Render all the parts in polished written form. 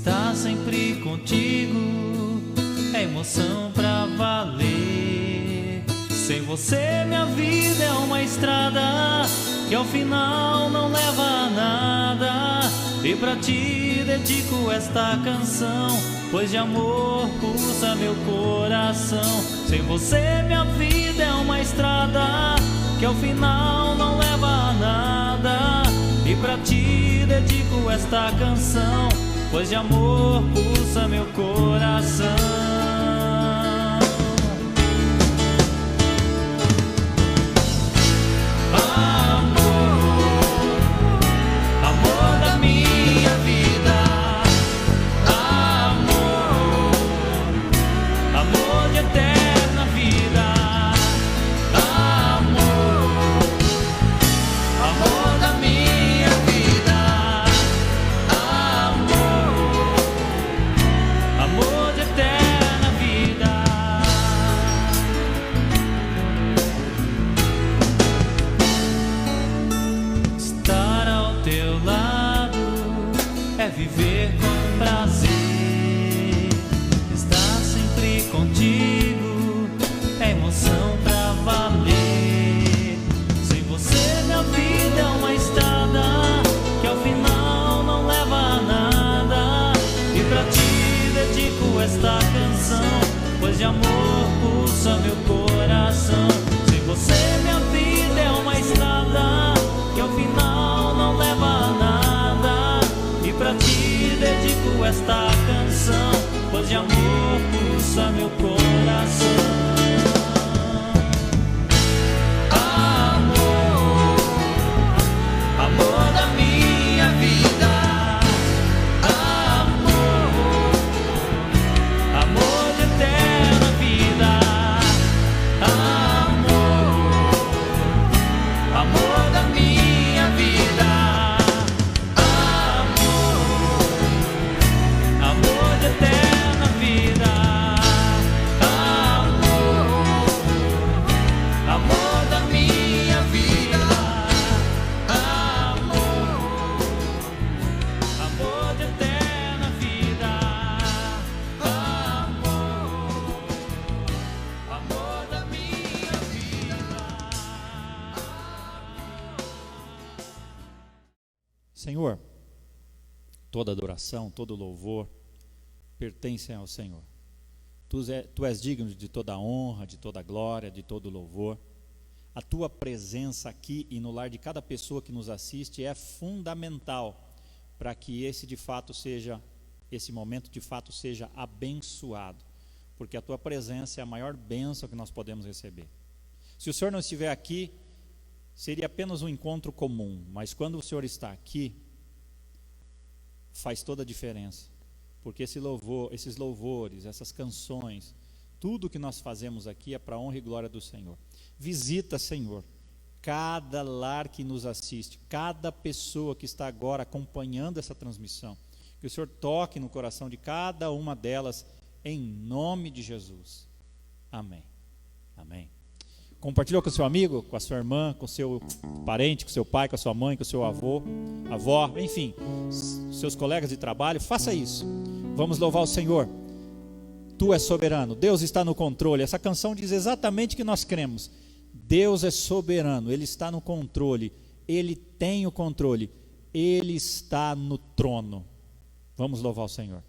Estar sempre contigo é emoção pra valer. Sem você minha vida é uma estrada que ao final não leva a nada. E pra ti dedico esta canção, pois de amor pulsa meu coração. Sem você minha vida é uma estrada que ao final não leva a nada. E pra ti dedico esta canção, pois de amor pulsa meu coração. Viver com prazer, estar sempre contigo é emoção pra valer. Sem você minha vida é uma estrada que ao final não leva a nada. E pra ti dedico esta canção, pois de amor pulsa meu coração. Sem você minha vida é uma estrada que ao final não leva a nada. Pra ti dedico esta canção, pois de amor pulsa meu coração. Amor, amor da minha vida. Amor, amor de eterna vida. Amor, amor da minha vida. Senhor, toda adoração, todo louvor pertencem ao Senhor. Tu és digno de toda honra, de toda glória, de todo louvor. A tua presença aqui e no lar de cada pessoa que nos assiste é fundamental para que esse momento de fato seja abençoado, porque a tua presença é a maior bênção que nós podemos receber. Se o Senhor não estiver aqui, seria apenas um encontro comum, mas quando o Senhor está aqui, faz toda a diferença, porque esses louvores, essas canções, tudo que nós fazemos aqui é para a honra e glória do Senhor. Visita, Senhor, cada lar que nos assiste, cada pessoa que está agora acompanhando essa transmissão, que o Senhor toque no coração de cada uma delas, em nome de Jesus. Amém. Amém. Compartilhou com o seu amigo, com a sua irmã, com o seu parente, com o seu pai, com a sua mãe, com o seu avô, avó, enfim, seus colegas de trabalho, faça isso. Vamos louvar o Senhor. Tu és soberano, Deus está no controle. Essa canção diz exatamente o que nós cremos. Deus é soberano, Ele está no controle, Ele tem o controle, Ele está no trono. Vamos louvar o Senhor.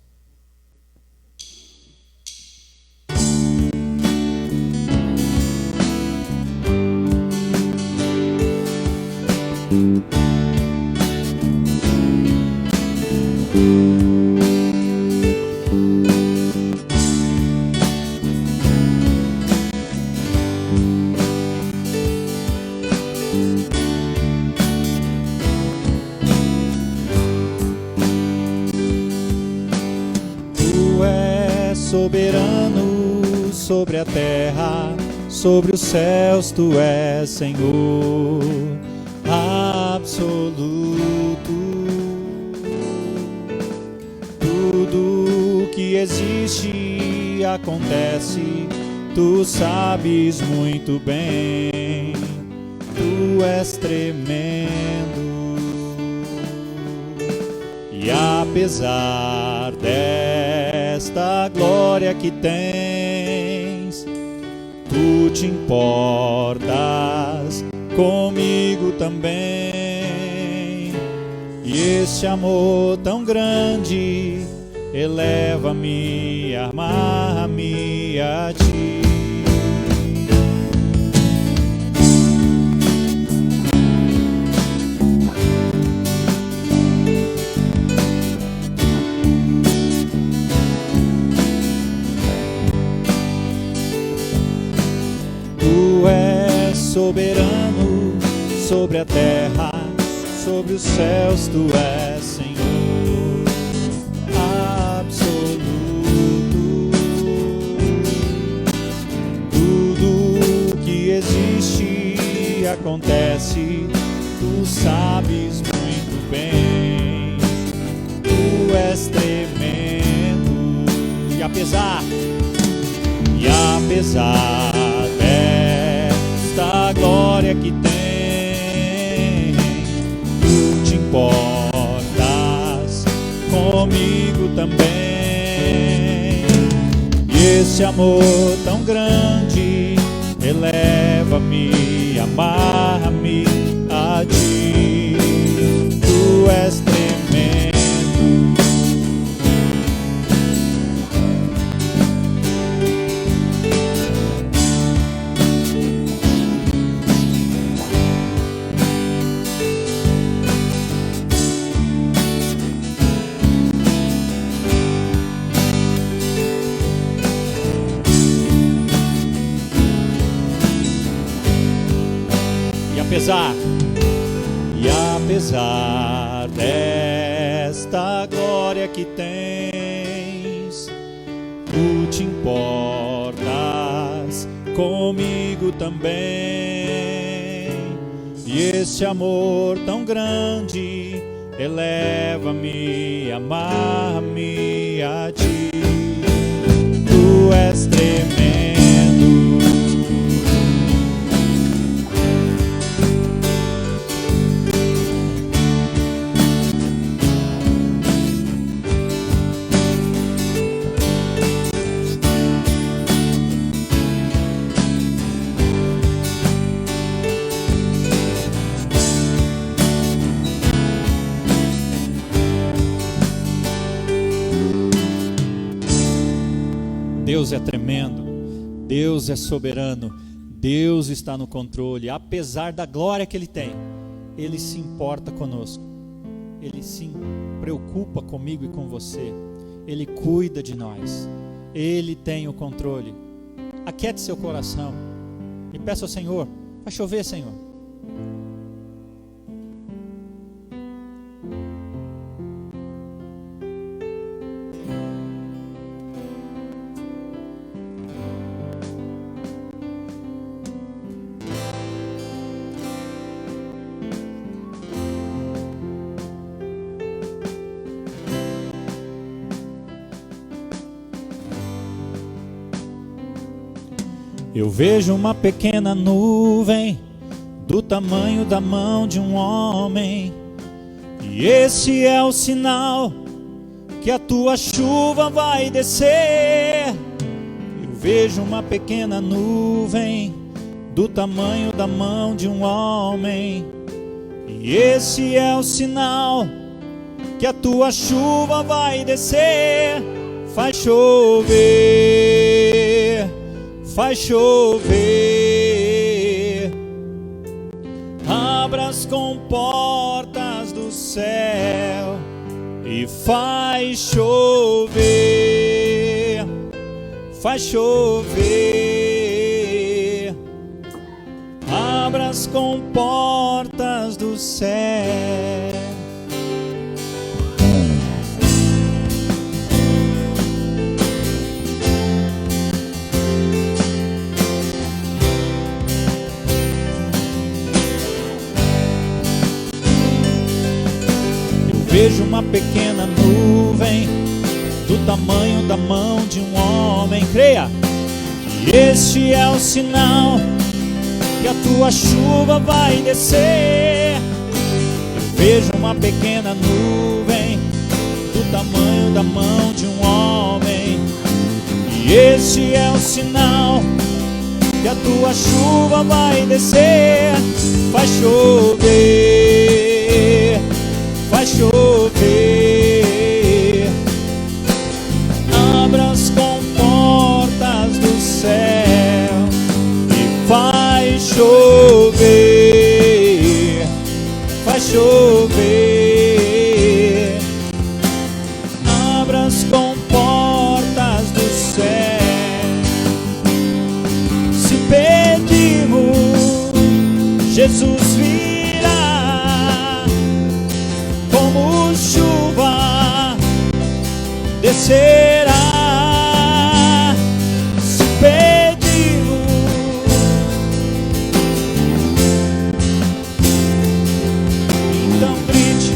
Soberano sobre a terra, sobre os céus, tu és Senhor absoluto. Tudo que existe e acontece, tu sabes muito bem, tu és tremendo. E apesar desta glória que tens, tu te importas comigo também. E este amor tão grande eleva-me, amarra-me a ti. Tu és soberano sobre a terra, sobre os céus, tu és Senhor absoluto. Tudo que existe e acontece, tu sabes muito bem. Tu és tremendo. E apesar desta glória que tem, tu te importas comigo também. E esse amor tão grande eleva-me, amarra-me a ti. Tu és tremendo. E apesar desta glória que tens, tu te importas comigo também. E este amor tão grande eleva-me, amarra-me a ti. Tu és tremendo. Deus é tremendo, Deus é soberano, Deus está no controle. Apesar da glória que Ele tem, Ele se importa conosco, Ele se preocupa comigo e com você, Ele cuida de nós, Ele tem o controle. Aquiete seu coração e peça ao Senhor: vai chover, Senhor. Eu vejo uma pequena nuvem do tamanho da mão de um homem, e esse é o sinal que a tua chuva vai descer. Eu vejo uma pequena nuvem do tamanho da mão de um homem, e esse é o sinal que a tua chuva vai descer. Faz chover, faz chover, abra as comportas do céu e faz chover, faz chover, abra as comportas do céu. Vejo uma pequena nuvem do tamanho da mão de um homem. Creia, e este é o sinal que a tua chuva vai descer. Eu vejo uma pequena nuvem do tamanho da mão de um homem. E este é o sinal que a tua chuva vai descer. Vai chover, vai chover. Abra as comportas do céu e vai chover, vai chover. Abra as comportas do céu. Se pedirmos, Jesus virá como chuva, descerá. Se pedirmos, então grite,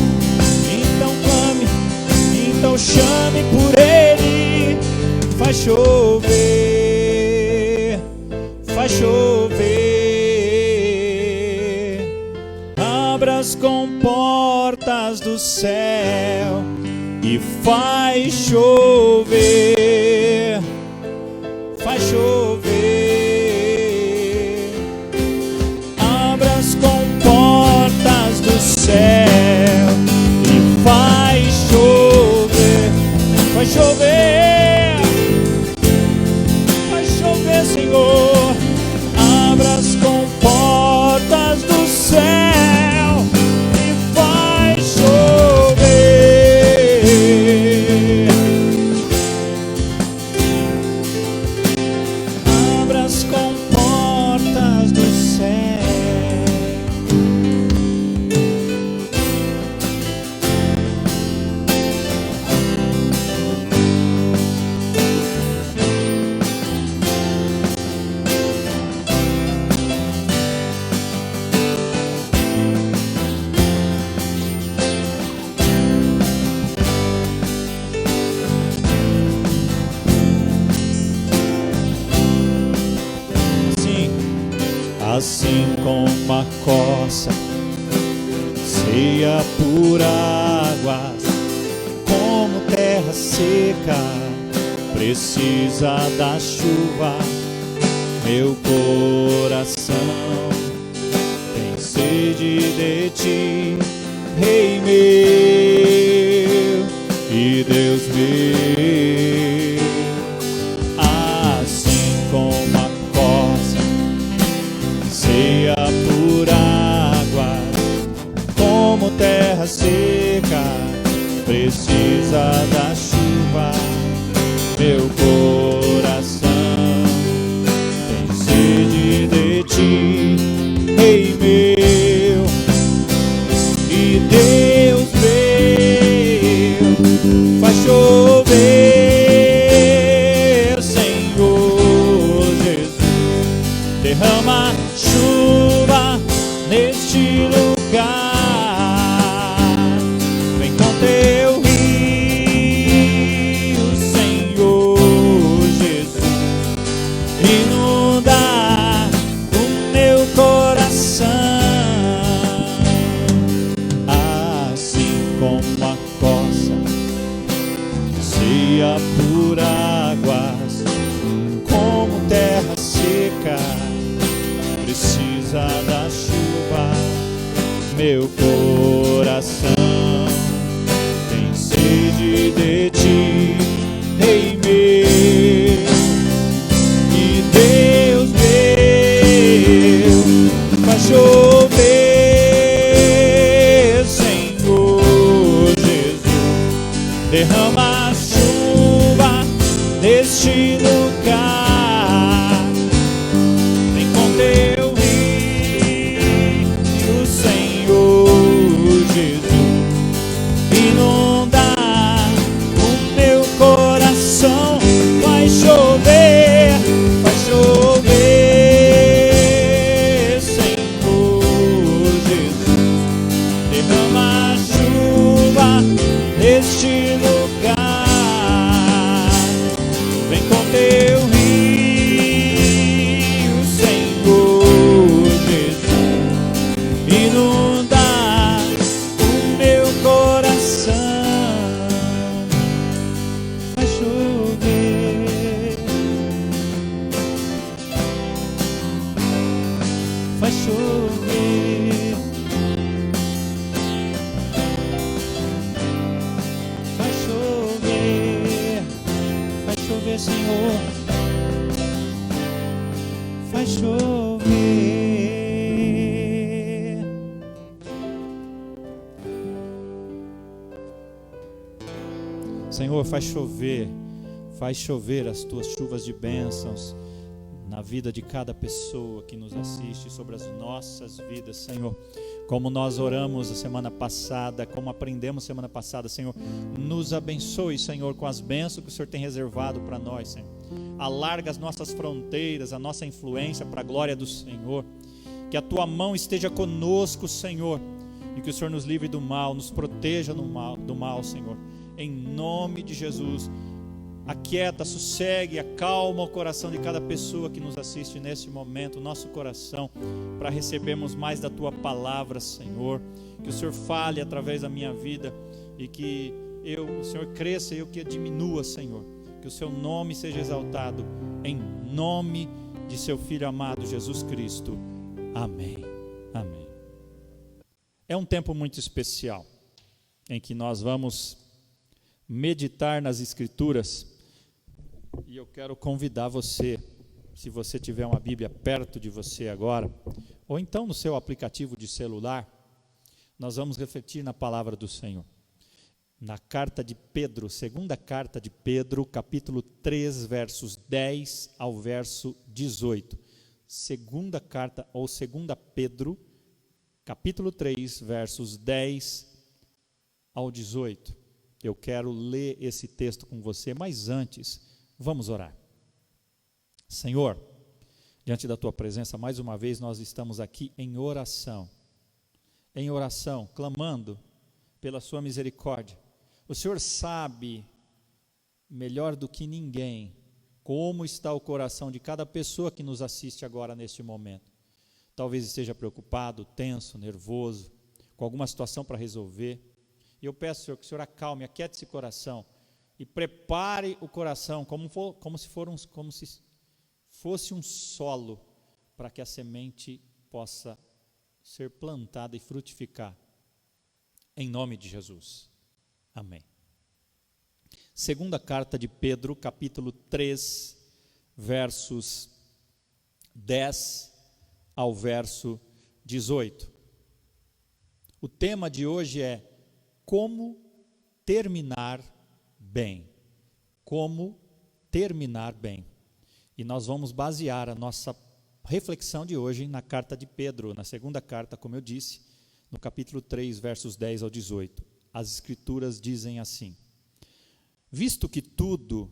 então clame, então chame por Ele. Vai chover, vai chover. Abra as comportas do céu e vai chover, vai chover. Abra as comportas do céu e vai chover, vai chover, vai chover, Senhor. Abra as comportas do céu e vai chover. Abra as comportas do céu. Assim como a coça ceia por águas, como terra seca precisa da chuva, meu coração tem sede de ti, Rei meu e Deus meu. Assim como a coça ceia por águas, como terra seca precisa da chuva, meu coração tem sede de ti, Rei meu e Deus meu. Vai chover, Senhor Jesus, derrama chuva neste lugar. Vem com teu rio, Senhor Jesus, inunda o meu coração. Assim como a coça ceia por águas, como terra seca precisa da chuva, meu coração tem sede de ti, Rei meu e Deus meu. Vai chover, Senhor Jesus, derrama chuva neste lugar. Vem com teu rio, Senhor Jesus, inunda o meu coração. Vai chover, Senhor Jesus, derrama chuva neste lugar. Vem com chover, Senhor, faz chover. Senhor, faz chover as tuas chuvas de bênçãos na vida de cada pessoa que nos assiste, sobre as nossas vidas, Senhor. Como nós oramos a semana passada, como aprendemos semana passada, Senhor, nos abençoe, Senhor, com as bênçãos que o Senhor tem reservado para nós, Senhor. Alarga as nossas fronteiras, a nossa influência para a glória do Senhor. Que a tua mão esteja conosco, Senhor, e que o Senhor nos livre do mal, nos proteja do mal, Senhor. Em nome de Jesus, aquieta, sossegue, acalma o coração de cada pessoa que nos assiste nesse momento, nosso coração, para recebermos mais da tua palavra, Senhor. Que o Senhor fale através da minha vida e que o Senhor cresça e eu que diminua, Senhor. Que o seu nome seja exaltado, em nome de seu Filho amado Jesus Cristo. Amém. Amém. É um tempo muito especial em que nós vamos meditar nas Escrituras, e eu quero convidar você, se você tiver uma Bíblia perto de você agora, ou então no seu aplicativo de celular, nós vamos refletir na palavra do Senhor, na carta de Pedro, segunda carta de Pedro, capítulo 3, versos 10 ao verso 18, segunda carta, ou segunda Pedro, capítulo 3, versos 10 ao 18, eu quero ler esse texto com você, mas antes, vamos orar. Senhor, diante da tua presença, mais uma vez nós estamos aqui em oração, clamando pela sua misericórdia. O Senhor sabe melhor do que ninguém como está o coração de cada pessoa que nos assiste agora neste momento. Talvez esteja preocupado, tenso, nervoso, com alguma situação para resolver. E eu peço, Senhor, que o Senhor acalme, aquiete esse coração e prepare o coração como se fosse um solo para que a semente possa ser plantada e frutificar. Em nome de Jesus. Amém. Segunda carta de Pedro, capítulo 3, versos 10 ao verso 18. O tema de hoje é como terminar bem. Como terminar bem. E nós vamos basear a nossa reflexão de hoje na carta de Pedro, na segunda carta, como eu disse, no capítulo 3, versos 10 ao 18. As Escrituras dizem assim: visto que tudo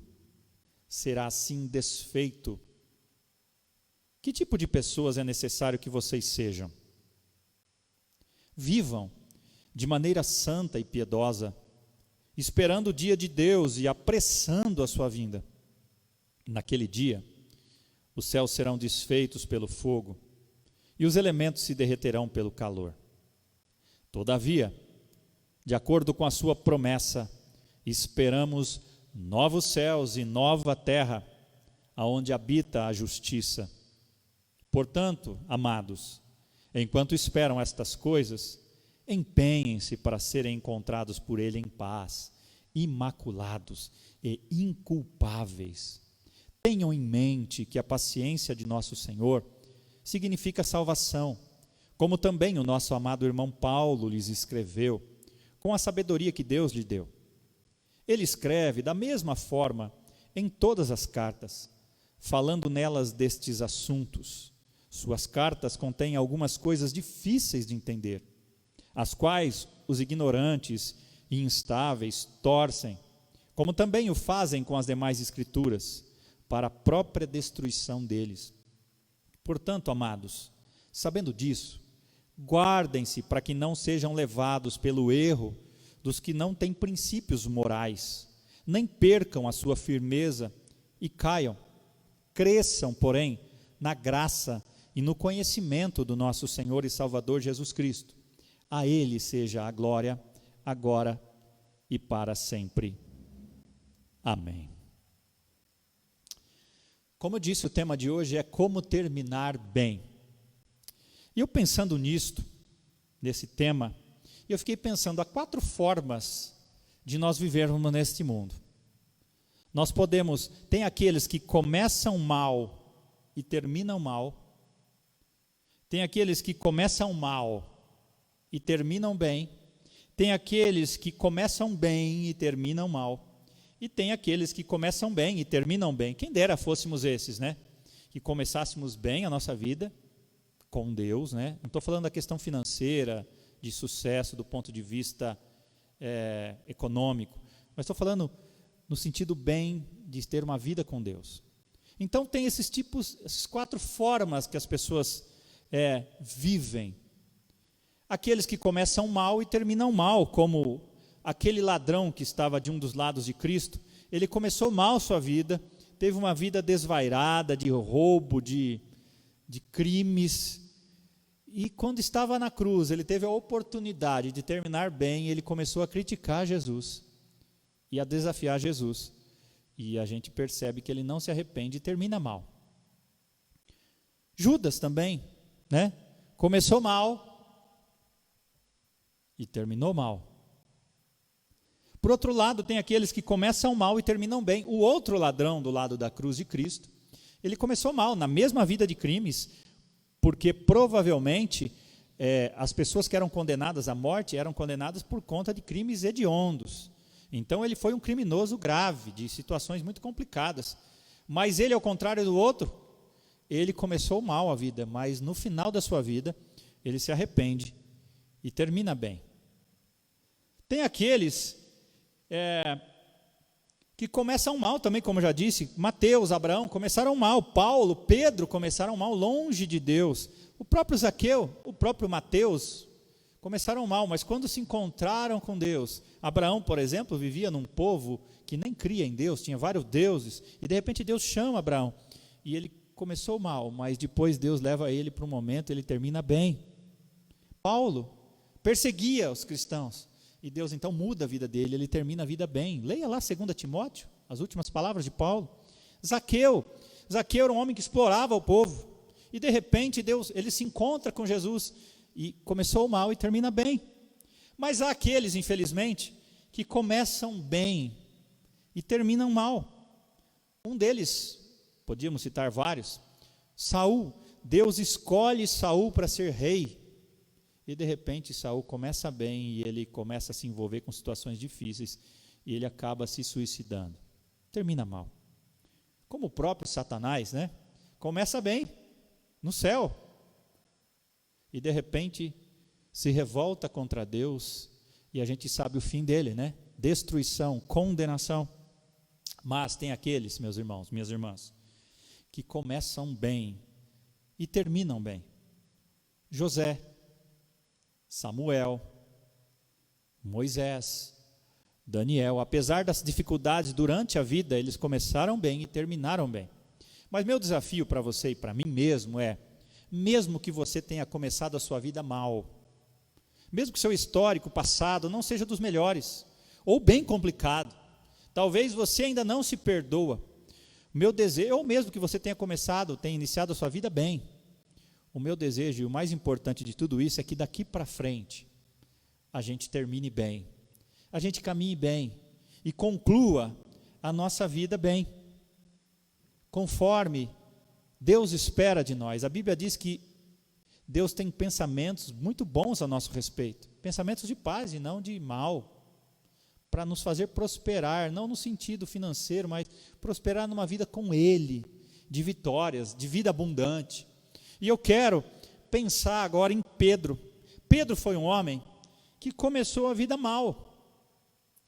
será assim desfeito, que tipo de pessoas é necessário que vocês sejam? Vivam de maneira santa e piedosa, esperando o dia de Deus e apressando a sua vinda. Naquele dia, os céus serão desfeitos pelo fogo, e os elementos se derreterão pelo calor. Todavia, de acordo com a sua promessa, esperamos novos céus e nova terra, aonde habita a justiça. Portanto, amados, enquanto esperam estas coisas, empenhem-se para serem encontrados por Ele em paz, imaculados e inculpáveis. Tenham em mente que a paciência de nosso Senhor significa salvação, como também o nosso amado irmão Paulo lhes escreveu, com a sabedoria que Deus lhe deu. Ele escreve da mesma forma em todas as cartas, falando nelas destes assuntos. Suas cartas contêm algumas coisas difíceis de entender, as quais os ignorantes e instáveis torcem, como também o fazem com as demais Escrituras, para a própria destruição deles. Portanto, amados, sabendo disso, guardem-se para que não sejam levados pelo erro dos que não têm princípios morais, nem percam a sua firmeza e caiam. Cresçam, porém, na graça e no conhecimento do nosso Senhor e Salvador Jesus Cristo. A Ele seja a glória, agora e para sempre. Amém. Como eu disse, o tema de hoje é como terminar bem. E eu pensando nisto, nesse tema, eu fiquei pensando, há 4 formas de nós vivermos neste mundo. Tem aqueles que começam mal e terminam mal. Tem aqueles que começam mal e terminam bem. Tem aqueles que começam bem e terminam mal. E tem aqueles que começam bem e terminam bem. Quem dera fôssemos esses, né? Que começássemos bem a nossa vida com Deus, né? Não estou falando da questão financeira, de sucesso do ponto de vista econômico, mas estou falando no sentido bem de ter uma vida com Deus. Então tem essas 4 formas que as pessoas vivem. Aqueles que começam mal e terminam mal, como aquele ladrão que estava de um dos lados de Cristo. Ele começou mal sua vida, teve uma vida desvairada, de roubo, de crimes, e quando estava na cruz, ele teve a oportunidade de terminar bem, ele começou a criticar Jesus, e a desafiar Jesus, e a gente percebe que ele não se arrepende e termina mal. Judas também, né? Começou mal, e terminou mal. Por outro lado, tem aqueles que começam mal e terminam bem. O outro ladrão do lado da cruz de Cristo, ele começou mal, na mesma vida de crimes, porque provavelmente as pessoas que eram condenadas à morte eram condenadas por conta de crimes hediondos. Então ele foi um criminoso grave, de situações muito complicadas. Mas ele, ao contrário do outro, ele começou mal a vida, mas no final da sua vida, ele se arrepende e termina bem. Tem aqueles que começam mal também, como eu já disse, Mateus, Abraão começaram mal, Paulo, Pedro começaram mal, longe de Deus, o próprio Zaqueu, o próprio Mateus, começaram mal, mas quando se encontraram com Deus, Abraão, por exemplo, vivia num povo que nem cria em Deus, tinha vários deuses, e de repente Deus chama Abraão, e ele começou mal, mas depois Deus leva ele para um momento, ele termina bem. Paulo perseguia os cristãos, e Deus então muda a vida dele, ele termina a vida bem. Leia lá 2 Timóteo, as últimas palavras de Paulo. Zaqueu era um homem que explorava o povo, e de repente ele se encontra com Jesus, e começou mal e termina bem. Mas há aqueles, infelizmente, que começam bem e terminam mal. Um deles, podíamos citar vários, Saul. Deus escolhe Saul para ser rei, e de repente Saul começa bem e ele começa a se envolver com situações difíceis e ele acaba se suicidando. Termina mal. Como o próprio Satanás, né? Começa bem, no céu, e de repente se revolta contra Deus, e a gente sabe o fim dele, né? Destruição, condenação. Mas tem aqueles, meus irmãos, minhas irmãs, que começam bem e terminam bem. José, Samuel, Moisés, Daniel, apesar das dificuldades durante a vida, eles começaram bem e terminaram bem. Mas meu desafio para você e para mim mesmo mesmo que você tenha começado a sua vida mal, mesmo que seu histórico passado não seja dos melhores, ou bem complicado, talvez você ainda não se perdoa, meu desejo, ou mesmo que você tenha iniciado a sua vida bem, o meu desejo, e o mais importante de tudo isso, é que daqui para frente, a gente termine bem, a gente caminhe bem, e conclua a nossa vida bem, conforme Deus espera de nós. A Bíblia diz que Deus tem pensamentos muito bons a nosso respeito, pensamentos de paz e não de mal, para nos fazer prosperar, não no sentido financeiro, mas prosperar numa vida com Ele, de vitórias, de vida abundante. E eu quero pensar agora em Pedro. Pedro foi um homem que começou a vida mal.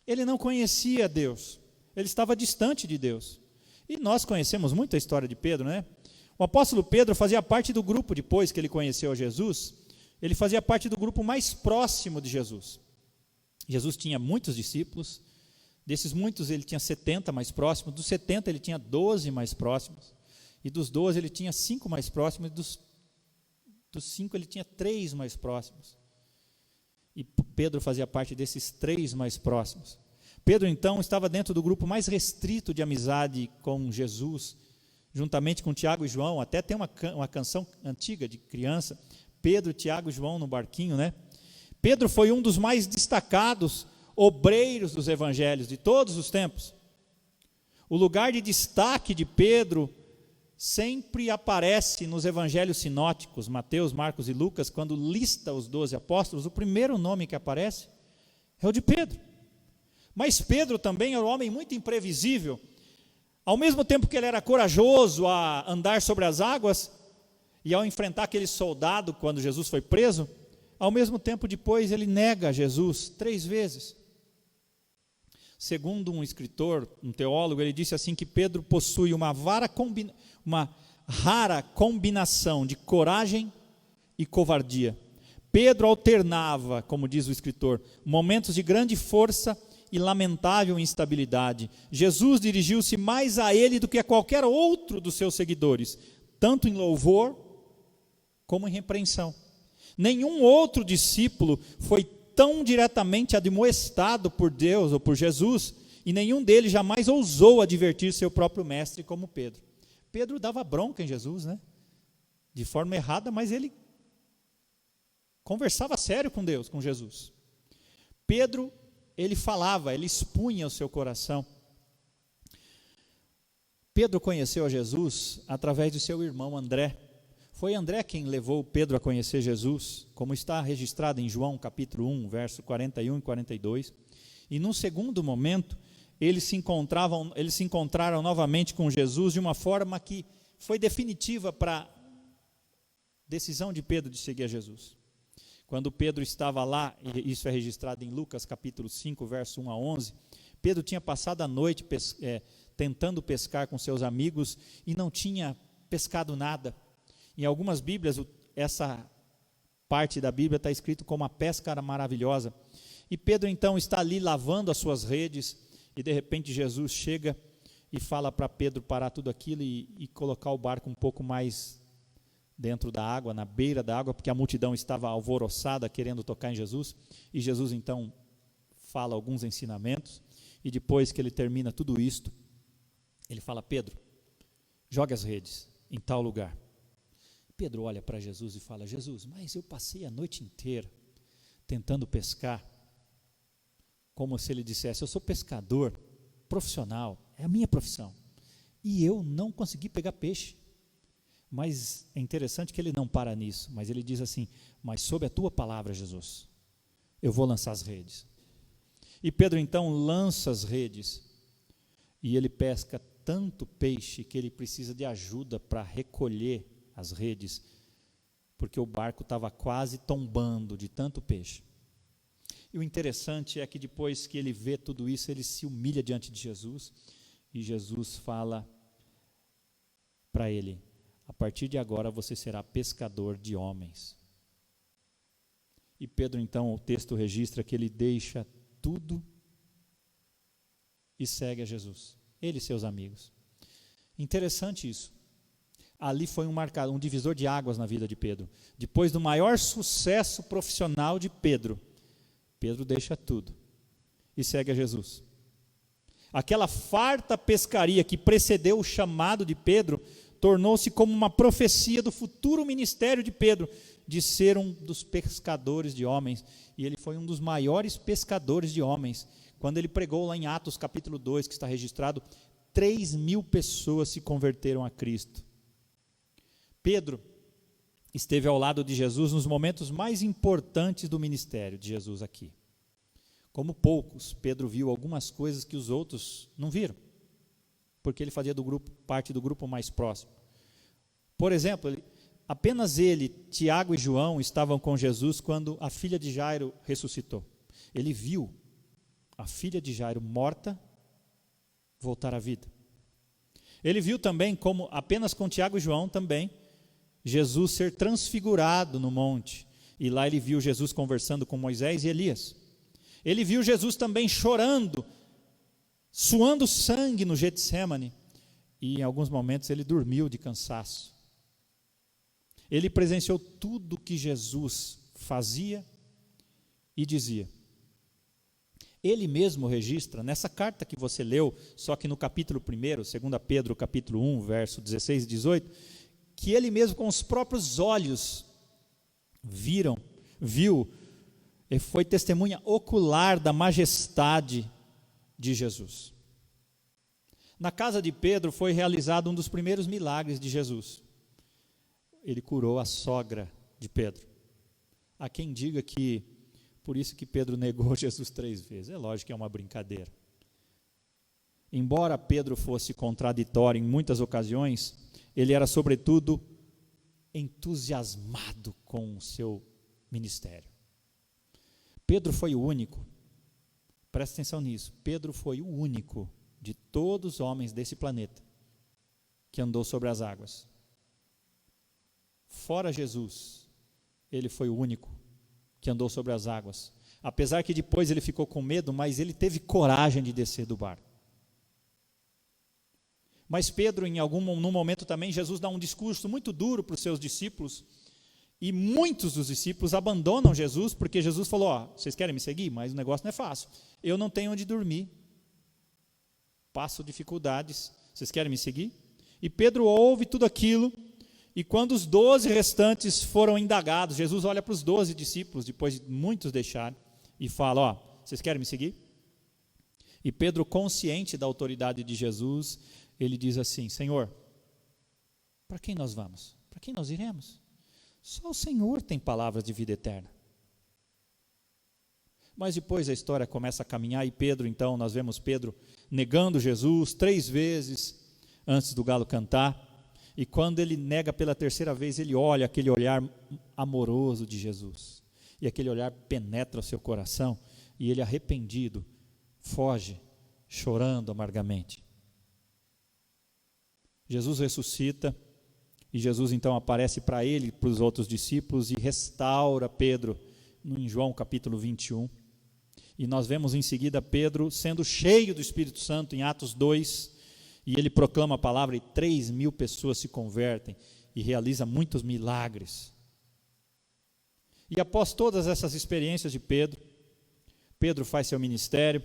Ele não conhecia Deus, ele estava distante de Deus. E nós conhecemos muito a história de Pedro, né? O apóstolo Pedro fazia parte do grupo, depois que ele conheceu Jesus, ele fazia parte do grupo mais próximo de Jesus. Jesus tinha muitos discípulos, desses muitos ele tinha 70 mais próximos, dos 70 ele tinha 12 mais próximos, e dos 12 ele tinha 5 mais próximos, e dos 5 ele tinha 3 mais próximos. E Pedro fazia parte desses 3 mais próximos. Pedro então estava dentro do grupo mais restrito de amizade com Jesus, juntamente com Tiago e João. Até tem uma canção antiga de criança, Pedro, Tiago e João no barquinho, né? Pedro foi um dos mais destacados obreiros dos evangelhos de todos os tempos. O lugar de destaque de Pedro sempre aparece nos evangelhos sinóticos, Mateus, Marcos e Lucas, quando lista os 12 apóstolos, o primeiro nome que aparece é o de Pedro. Mas Pedro também era um homem muito imprevisível. Ao mesmo tempo que ele era corajoso a andar sobre as águas, e ao enfrentar aquele soldado quando Jesus foi preso, ao mesmo tempo depois ele nega Jesus 3 vezes. Segundo um escritor, um teólogo, ele disse assim que Pedro possui uma rara combinação de coragem e covardia. Pedro alternava, como diz o escritor, momentos de grande força e lamentável instabilidade. Jesus dirigiu-se mais a ele do que a qualquer outro dos seus seguidores, tanto em louvor como em repreensão. Nenhum outro discípulo foi tão diretamente admoestado por Deus ou por Jesus, e nenhum deles jamais ousou advertir seu próprio mestre como Pedro. Pedro dava bronca em Jesus, né? De forma errada, mas ele conversava sério com Deus, com Jesus. Pedro, ele falava, ele expunha o seu coração. Pedro conheceu a Jesus através de seu irmão André. Foi André quem levou Pedro a conhecer Jesus, como está registrado em João capítulo 1, verso 41 e 42. E num segundo momento, eles se encontraram novamente com Jesus de uma forma que foi definitiva para a decisão de Pedro de seguir a Jesus. Quando Pedro estava lá, e isso é registrado em Lucas capítulo 5, verso 1 a 11, Pedro tinha passado a noite tentando pescar com seus amigos e não tinha pescado nada. Em algumas Bíblias, essa parte da Bíblia está escrito como a pesca maravilhosa. E Pedro então está ali lavando as suas redes, e de repente Jesus chega e fala para Pedro parar tudo aquilo e colocar o barco um pouco mais dentro da água, na beira da água, porque a multidão estava alvoroçada querendo tocar em Jesus. E Jesus então fala alguns ensinamentos, e depois que ele termina tudo isto, ele fala: Pedro, joga as redes em tal lugar. Pedro olha para Jesus e fala: Jesus, mas eu passei a noite inteira tentando pescar, como se ele dissesse: eu sou pescador profissional, é a minha profissão, e eu não consegui pegar peixe. Mas é interessante que ele não para nisso, mas ele diz assim: mas sob a tua palavra, Jesus, eu vou lançar as redes. E Pedro então lança as redes, e ele pesca tanto peixe que ele precisa de ajuda para recolher as redes, porque o barco estava quase tombando de tanto peixe. E o interessante é que depois que ele vê tudo isso, ele se humilha diante de Jesus, e Jesus fala para ele: a partir de agora você será pescador de homens. E Pedro então, o texto registra que ele deixa tudo e segue a Jesus, ele e seus amigos. Interessante isso. Ali foi um divisor de águas na vida de Pedro. Depois do maior sucesso profissional de Pedro, Pedro deixa tudo e segue a Jesus. Aquela farta pescaria que precedeu o chamado de Pedro tornou-se como uma profecia do futuro ministério de Pedro, de ser um dos pescadores de homens. E ele foi um dos maiores pescadores de homens. Quando ele pregou lá em Atos capítulo 2, que está registrado, 3.000 pessoas se converteram a Cristo. Pedro esteve ao lado de Jesus nos momentos mais importantes do ministério de Jesus aqui. Como poucos, Pedro viu algumas coisas que os outros não viram, porque ele fazia parte do grupo mais próximo. Por exemplo, apenas ele, Tiago e João estavam com Jesus quando a filha de Jairo ressuscitou. Ele viu a filha de Jairo morta voltar à vida. Ele viu também como, apenas com Tiago e João também, Jesus ser transfigurado no monte, e lá ele viu Jesus conversando com Moisés e Elias. Ele viu Jesus também chorando, suando sangue no Getsêmani, e em alguns momentos ele dormiu de cansaço. Ele presenciou tudo o que Jesus fazia e dizia. Ele mesmo registra, nessa carta que você leu, só que no capítulo 1, 2 Pedro capítulo 1, verso 16 e 18, que ele mesmo com os próprios olhos viu, e foi testemunha ocular da majestade de Jesus. Na casa de Pedro foi realizado um dos primeiros milagres de Jesus. Ele curou a sogra de Pedro. Há quem diga que por isso que Pedro negou Jesus 3 vezes. É lógico que é uma brincadeira. Embora Pedro fosse contraditório em muitas ocasiões, ele era sobretudo entusiasmado com o seu ministério. Pedro foi o único, presta atenção nisso, Pedro foi o único de todos os homens desse planeta que andou sobre as águas. Fora Jesus, ele foi o único que andou sobre as águas. Apesar que depois ele ficou com medo, mas ele teve coragem de descer do barco. Mas Pedro, num momento também, Jesus dá um discurso muito duro para os seus discípulos, e muitos dos discípulos abandonam Jesus, porque Jesus falou, ó, vocês querem me seguir? Mas o negócio não é fácil, eu não tenho onde dormir, passo dificuldades, vocês querem me seguir? E Pedro ouve tudo aquilo, e quando os 12 restantes foram indagados, Jesus olha para os 12 discípulos, depois de muitos deixarem, e fala, ó, vocês querem me seguir? E Pedro, consciente da autoridade de Jesus, ele diz assim, Senhor, para quem nós vamos? Para quem nós iremos? Só o Senhor tem palavras de vida eterna. Mas depois a história começa a caminhar e Pedro, então, nós vemos Pedro negando Jesus 3 vezes antes do galo cantar. E quando ele nega pela 3ª vez, ele olha aquele olhar amoroso de Jesus. E aquele olhar penetra o seu coração e ele, arrependido, foge, chorando amargamente. Jesus ressuscita e Jesus então aparece para ele, para os outros discípulos e restaura Pedro em João capítulo 21. E nós vemos em seguida Pedro sendo cheio do Espírito Santo em Atos 2 e ele proclama a palavra e 3.000 pessoas se convertem e realiza muitos milagres. E após todas essas experiências de Pedro, Pedro faz seu ministério,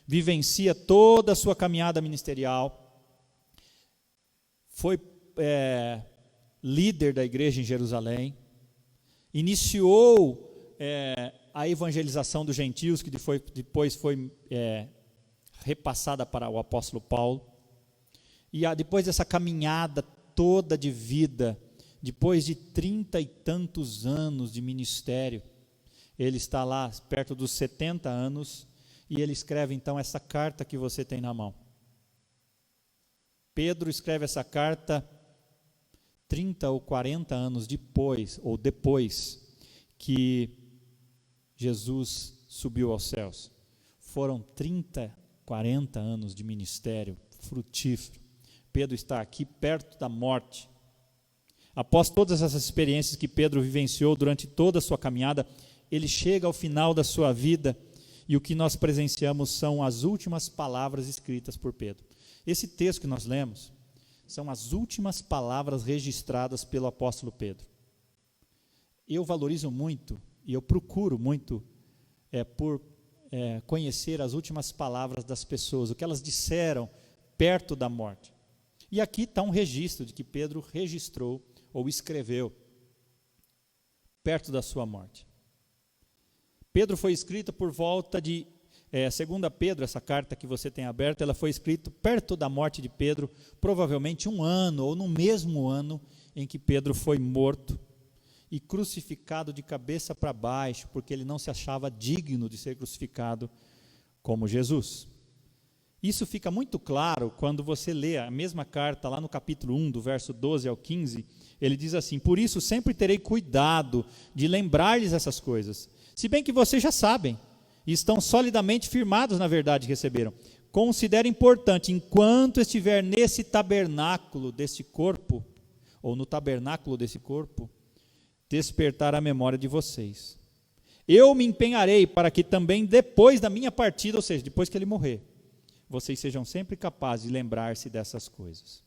vivencia toda a sua caminhada ministerial, foi líder da igreja em Jerusalém, iniciou a evangelização dos gentios, que depois foi repassada para o apóstolo Paulo, e depois dessa caminhada toda de vida, depois de 30 e tantos anos de ministério, ele está lá perto dos 70 anos, e ele escreve então essa carta que você tem na mão. Pedro escreve essa carta 30 ou 40 anos depois que Jesus subiu aos céus. Foram 30, 40 anos de ministério frutífero. Pedro está aqui perto da morte. Após todas essas experiências que Pedro vivenciou durante toda a sua caminhada, ele chega ao final da sua vida e o que nós presenciamos são as últimas palavras escritas por Pedro. Esse texto que nós lemos são as últimas palavras registradas pelo apóstolo Pedro. Eu valorizo muito e eu procuro muito por conhecer as últimas palavras das pessoas, o que elas disseram perto da morte. E aqui está um registro de que Pedro registrou ou escreveu perto da sua morte. Pedro foi escrito por volta de, segundo Pedro, essa carta que você tem aberta, ela foi escrita perto da morte de Pedro, provavelmente 1 ano, ou no mesmo ano em que Pedro foi morto e crucificado de cabeça para baixo, porque ele não se achava digno de ser crucificado como Jesus. Isso fica muito claro quando você lê a mesma carta lá no capítulo 1, do verso 12 ao 15, ele diz assim, por isso sempre terei cuidado de lembrar-lhes essas coisas, se bem que vocês já sabem, e estão solidamente firmados na verdade que receberam. Considero importante, enquanto estiver nesse tabernáculo desse corpo, ou no tabernáculo desse corpo, despertar a memória de vocês. Eu me empenharei para que também depois da minha partida, ou seja, depois que ele morrer, vocês sejam sempre capazes de lembrar-se dessas coisas.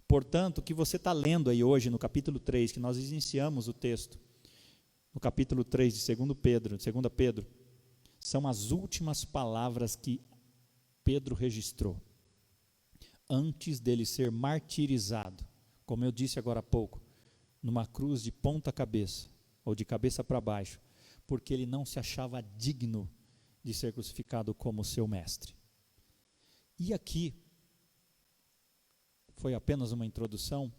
Portanto, o que você está lendo aí hoje no capítulo 3, que nós iniciamos o texto, no capítulo 3 de 2 Pedro, são as últimas palavras que Pedro registrou, antes dele ser martirizado, como eu disse agora há pouco, numa cruz de ponta cabeça, ou de cabeça para baixo, porque ele não se achava digno de ser crucificado como seu mestre. E aqui, foi apenas uma introdução,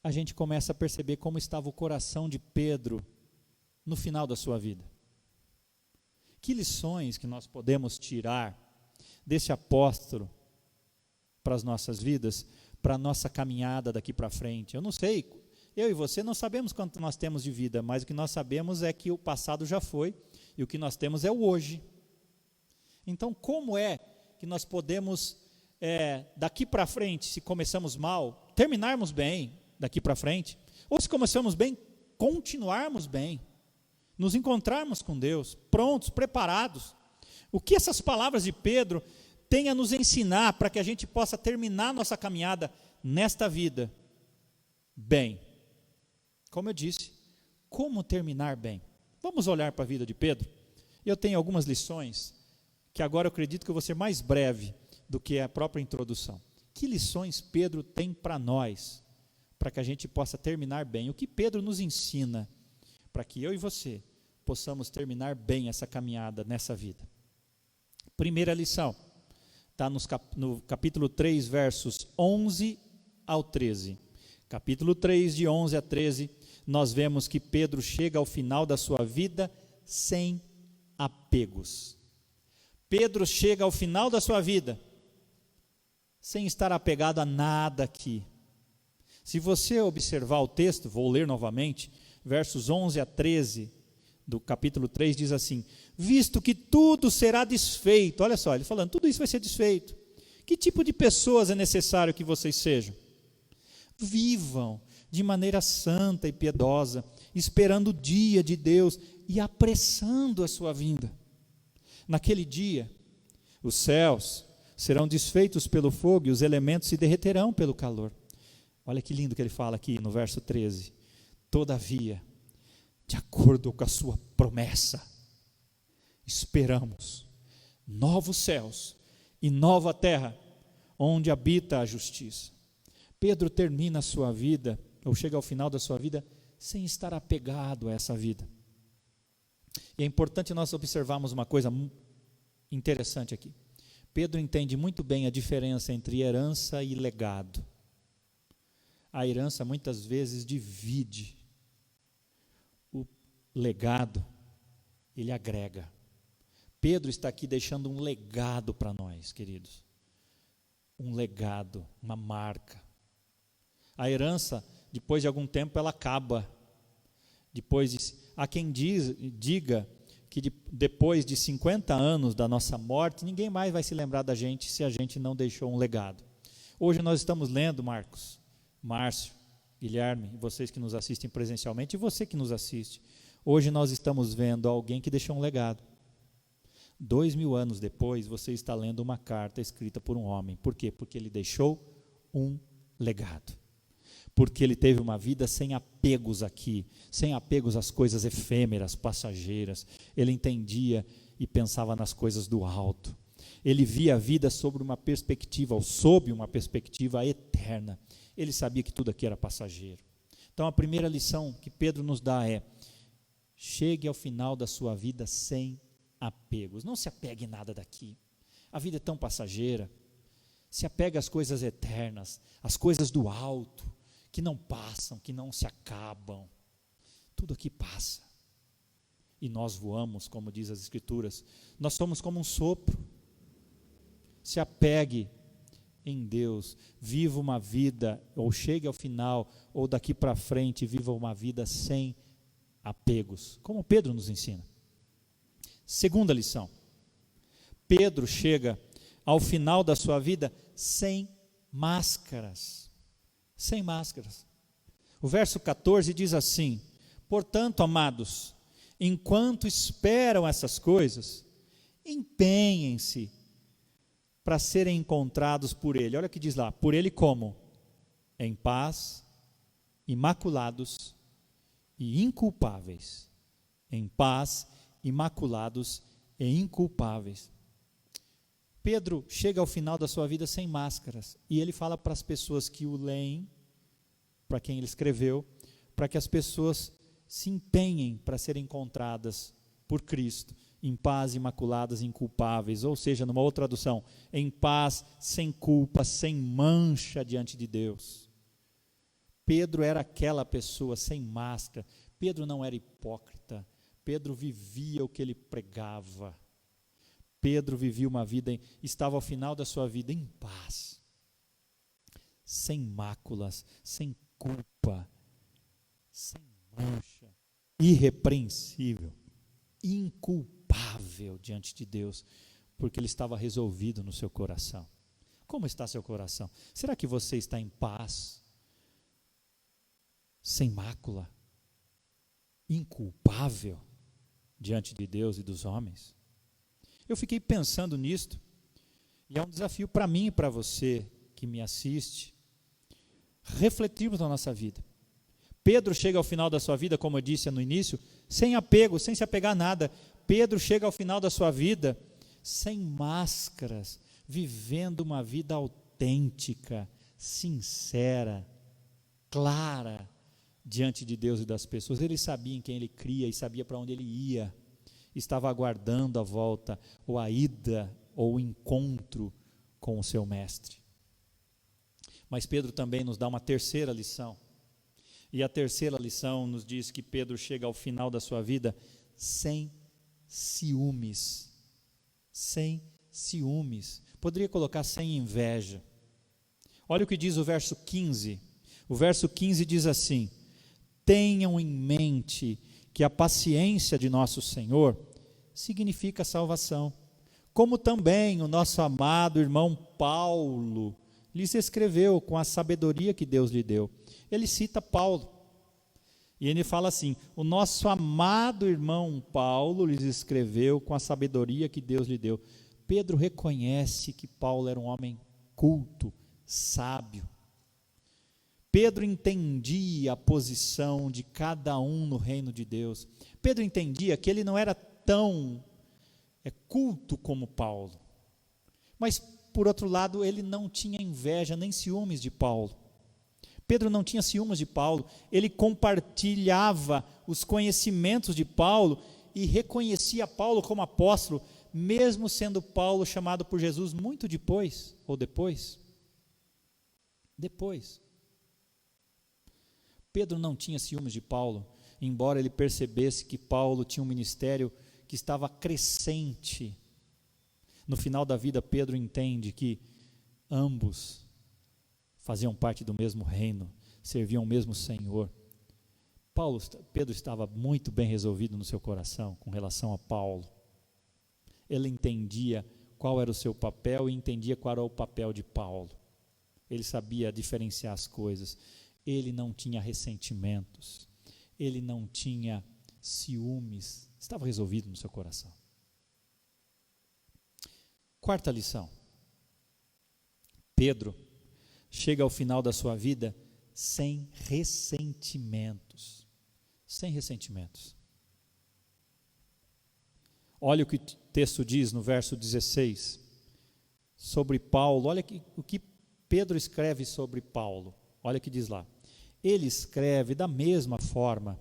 a gente começa a perceber como estava o coração de Pedro no final da sua vida. Que lições que nós podemos tirar desse apóstolo para as nossas vidas, para a nossa caminhada daqui para frente? Eu não sei, eu e você não sabemos quanto nós temos de vida, mas o que nós sabemos é que o passado já foi e o que nós temos é o hoje. Então, como é que nós podemos, daqui para frente, se começamos mal, terminarmos bem daqui para frente, ou se começamos bem, continuarmos bem, nos encontrarmos com Deus, prontos, preparados? O que essas palavras de Pedro têm a nos ensinar para que a gente possa terminar nossa caminhada nesta vida bem? Como eu disse, como terminar bem? Vamos olhar para a vida de Pedro? Eu tenho algumas lições que agora eu acredito que eu vou ser mais breve do que a própria introdução. Que lições Pedro tem para nós, para que a gente possa terminar bem? O que Pedro nos ensina para que eu e você possamos terminar bem essa caminhada nessa vida? Primeira lição, está no capítulo 3, versos 11 ao 13. Capítulo 3, de 11 a 13, nós vemos que Pedro chega ao final da sua vida sem apegos. Pedro chega ao final da sua vida sem estar apegado a nada aqui. Se você observar o texto, vou ler novamente, versos 11 a 13 do capítulo 3, diz assim: visto que tudo será desfeito, olha só, ele falando, tudo isso vai ser desfeito. Que tipo de pessoas é necessário que vocês sejam? Vivam de maneira santa e piedosa, esperando o dia de Deus e apressando a sua vinda. Naquele dia, os céus serão desfeitos pelo fogo e os elementos se derreterão pelo calor. Olha que lindo que ele fala aqui no verso 13. Todavia, de acordo com a sua promessa, esperamos novos céus e nova terra, onde habita a justiça. Pedro termina a sua vida, ou chega ao final da sua vida, sem estar apegado a essa vida. E é importante nós observarmos uma coisa interessante aqui. Pedro entende muito bem a diferença entre herança e legado. A herança muitas vezes divide. O legado, ele agrega. Pedro está aqui deixando um legado para nós, queridos. Um legado, uma marca. A herança, depois de algum tempo, ela acaba. Há quem diga que depois de 50 anos da nossa morte, ninguém mais vai se lembrar da gente se a gente não deixou um legado. Hoje nós estamos lendo, Marcos, Márcio, Guilherme, vocês que nos assistem presencialmente, e você que nos assiste. Hoje nós estamos vendo alguém que deixou um legado. 2000 anos depois, você está lendo uma carta escrita por um homem. Por quê? Porque ele deixou um legado. Porque ele teve uma vida sem apegos aqui, sem apegos às coisas efêmeras, passageiras. Ele entendia e pensava nas coisas do alto. Ele via a vida sob uma perspectiva eterna. Ele sabia que tudo aqui era passageiro. Então a primeira lição que Pedro nos dá é: chegue ao final da sua vida sem apegos. Não se apegue a nada daqui. A vida é tão passageira. Se apegue às coisas eternas, às coisas do alto, que não passam, que não se acabam. Tudo aqui passa. E nós voamos, como diz as Escrituras. Nós somos como um sopro. Se apegue em Deus. Viva uma vida, ou chegue ao final, ou daqui para frente, viva uma vida sem apegos. Como Pedro nos ensina. Segunda lição. Pedro chega ao final da sua vida sem máscaras. Sem máscaras. O verso 14 diz assim: portanto, amados, enquanto esperam essas coisas, empenhem-se para serem encontrados por Ele. Olha o que diz lá, por Ele como? Em paz, imaculados e inculpáveis. Em paz, imaculados e inculpáveis. Pedro chega ao final da sua vida sem máscaras, e ele fala para as pessoas que o leem, para quem ele escreveu, para que as pessoas se empenhem para serem encontradas por Cristo em paz, imaculadas, inculpáveis, ou seja, numa outra tradução, em paz, sem culpa, sem mancha diante de Deus. Pedro era aquela pessoa sem máscara. Pedro não era hipócrita. Pedro vivia o que ele pregava. Pedro vivia uma vida, estava ao final da sua vida em paz, sem máculas, sem culpa, sem mancha, irrepreensível, inculpável diante de Deus, porque ele estava resolvido no seu coração. Como está seu coração? Será que você está em paz, sem mácula, inculpável diante de Deus e dos homens? Eu fiquei pensando nisto, e é um desafio para mim e para você que me assiste, refletirmos na nossa vida. Pedro chega ao final da sua vida, como eu disse no início, sem apego, sem se apegar a nada. Pedro chega ao final da sua vida sem máscaras, vivendo uma vida autêntica, sincera, clara diante de Deus e das pessoas. Ele sabia em quem ele cria e sabia para onde ele ia. Estava aguardando a volta, ou a ida, ou o encontro com o seu mestre. Mas Pedro também nos dá uma terceira lição. E a terceira lição nos diz que Pedro chega ao final da sua vida sem ciúmes. Sem ciúmes. Poderia colocar sem inveja. Olha o que diz o verso 15. O verso 15 diz assim: tenham em mente que a paciência de nosso Senhor significa salvação, como também o nosso amado irmão Paulo lhes escreveu com a sabedoria que Deus lhe deu. Ele cita Paulo, e ele fala assim: o nosso amado irmão Paulo lhes escreveu com a sabedoria que Deus lhe deu. Pedro reconhece que Paulo era um homem culto, sábio. Pedro entendia a posição de cada um no reino de Deus. Pedro entendia que ele não era tão culto como Paulo. Mas, por outro lado, ele não tinha inveja nem ciúmes de Paulo. Pedro não tinha ciúmes de Paulo. Ele compartilhava os conhecimentos de Paulo e reconhecia Paulo como apóstolo, mesmo sendo Paulo chamado por Jesus muito depois, ou depois. Pedro não tinha ciúmes de Paulo, embora ele percebesse que Paulo tinha um ministério que estava crescente. No final da vida, Pedro entende que ambos faziam parte do mesmo reino, serviam o mesmo Senhor. Pedro estava muito bem resolvido no seu coração com relação a Paulo. Ele entendia qual era o seu papel e entendia qual era o papel de Paulo. Ele sabia diferenciar as coisas. Ele não tinha ressentimentos, ele não tinha ciúmes, estava resolvido no seu coração. Quarta lição: Pedro chega ao final da sua vida sem ressentimentos. Sem ressentimentos. Olha o que o texto diz no verso 16, sobre Paulo. Olha o que Pedro escreve sobre Paulo. Olha o que diz lá: ele escreve da mesma forma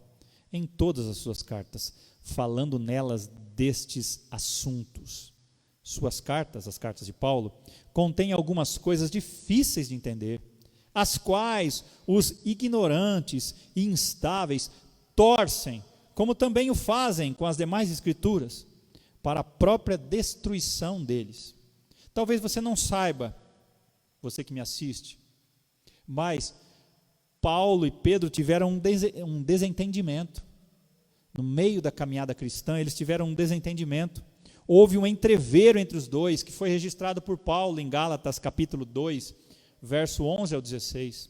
em todas as suas cartas, falando nelas destes assuntos. Suas cartas, as cartas de Paulo, contêm algumas coisas difíceis de entender, as quais os ignorantes e instáveis torcem, como também o fazem com as demais escrituras, para a própria destruição deles. Talvez você não saiba, você que me assiste, mas Paulo e Pedro tiveram um desentendimento. No meio da caminhada cristã, eles tiveram um desentendimento. Houve um entrevero entre os dois, que foi registrado por Paulo em Gálatas capítulo 2, verso 11 ao 16.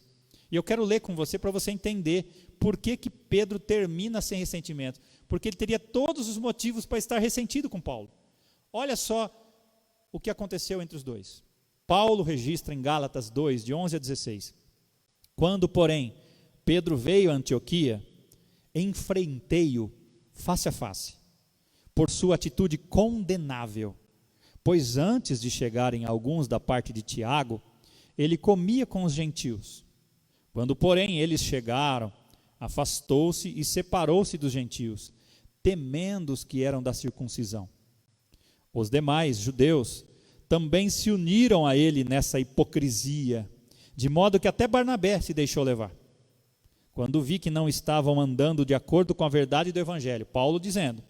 E eu quero ler com você para você entender por que Pedro termina sem ressentimento. Porque ele teria todos os motivos para estar ressentido com Paulo. Olha só o que aconteceu entre os dois. Paulo registra em Gálatas 2, de 11 a 16. Quando, porém, Pedro veio a Antioquia, enfrentei-o face a face, por sua atitude condenável, pois antes de chegarem alguns da parte de Tiago, ele comia com os gentios. Quando, porém, eles chegaram, afastou-se e separou-se dos gentios, temendo os que eram da circuncisão. Os demais judeus também se uniram a ele nessa hipocrisia, de modo que até Barnabé se deixou levar. Quando vi que não estavam andando de acordo com a verdade do Evangelho, Paulo dizendo,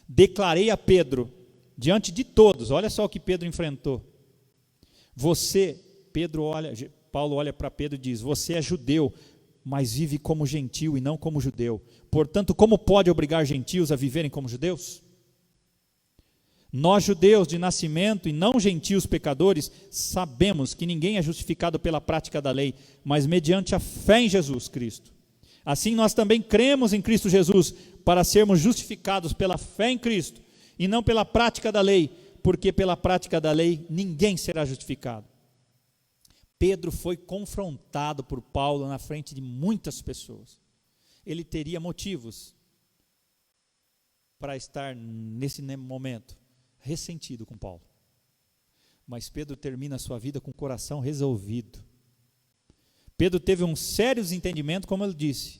declarei a Pedro, diante de todos, olha só o que Pedro enfrentou. Paulo olha para Pedro e diz, você é judeu, mas vive como gentil e não como judeu. Portanto, como pode obrigar gentios a viverem como judeus? Nós, judeus de nascimento e não gentios pecadores, sabemos que ninguém é justificado pela prática da lei, mas mediante a fé em Jesus Cristo. Assim, nós também cremos em Cristo Jesus, para sermos justificados pela fé em Cristo, e não pela prática da lei, porque pela prática da lei ninguém será justificado. Pedro foi confrontado por Paulo na frente de muitas pessoas. Ele teria motivos para estar nesse momento ressentido com Paulo. Mas Pedro termina a sua vida com o coração resolvido. Pedro teve um sério desentendimento, como ele disse,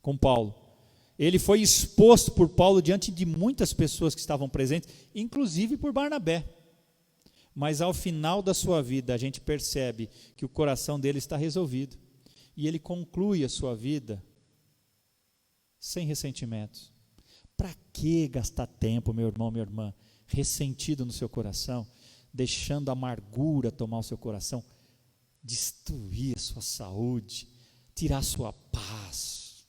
com Paulo. Ele foi exposto por Paulo diante de muitas pessoas que estavam presentes, inclusive por Barnabé. Mas ao final da sua vida, a gente percebe que o coração dele está resolvido. E ele conclui a sua vida sem ressentimentos. Para que gastar tempo, meu irmão, minha irmã, ressentido no seu coração, deixando a amargura tomar o seu coração, destruir a sua saúde, tirar a sua paz?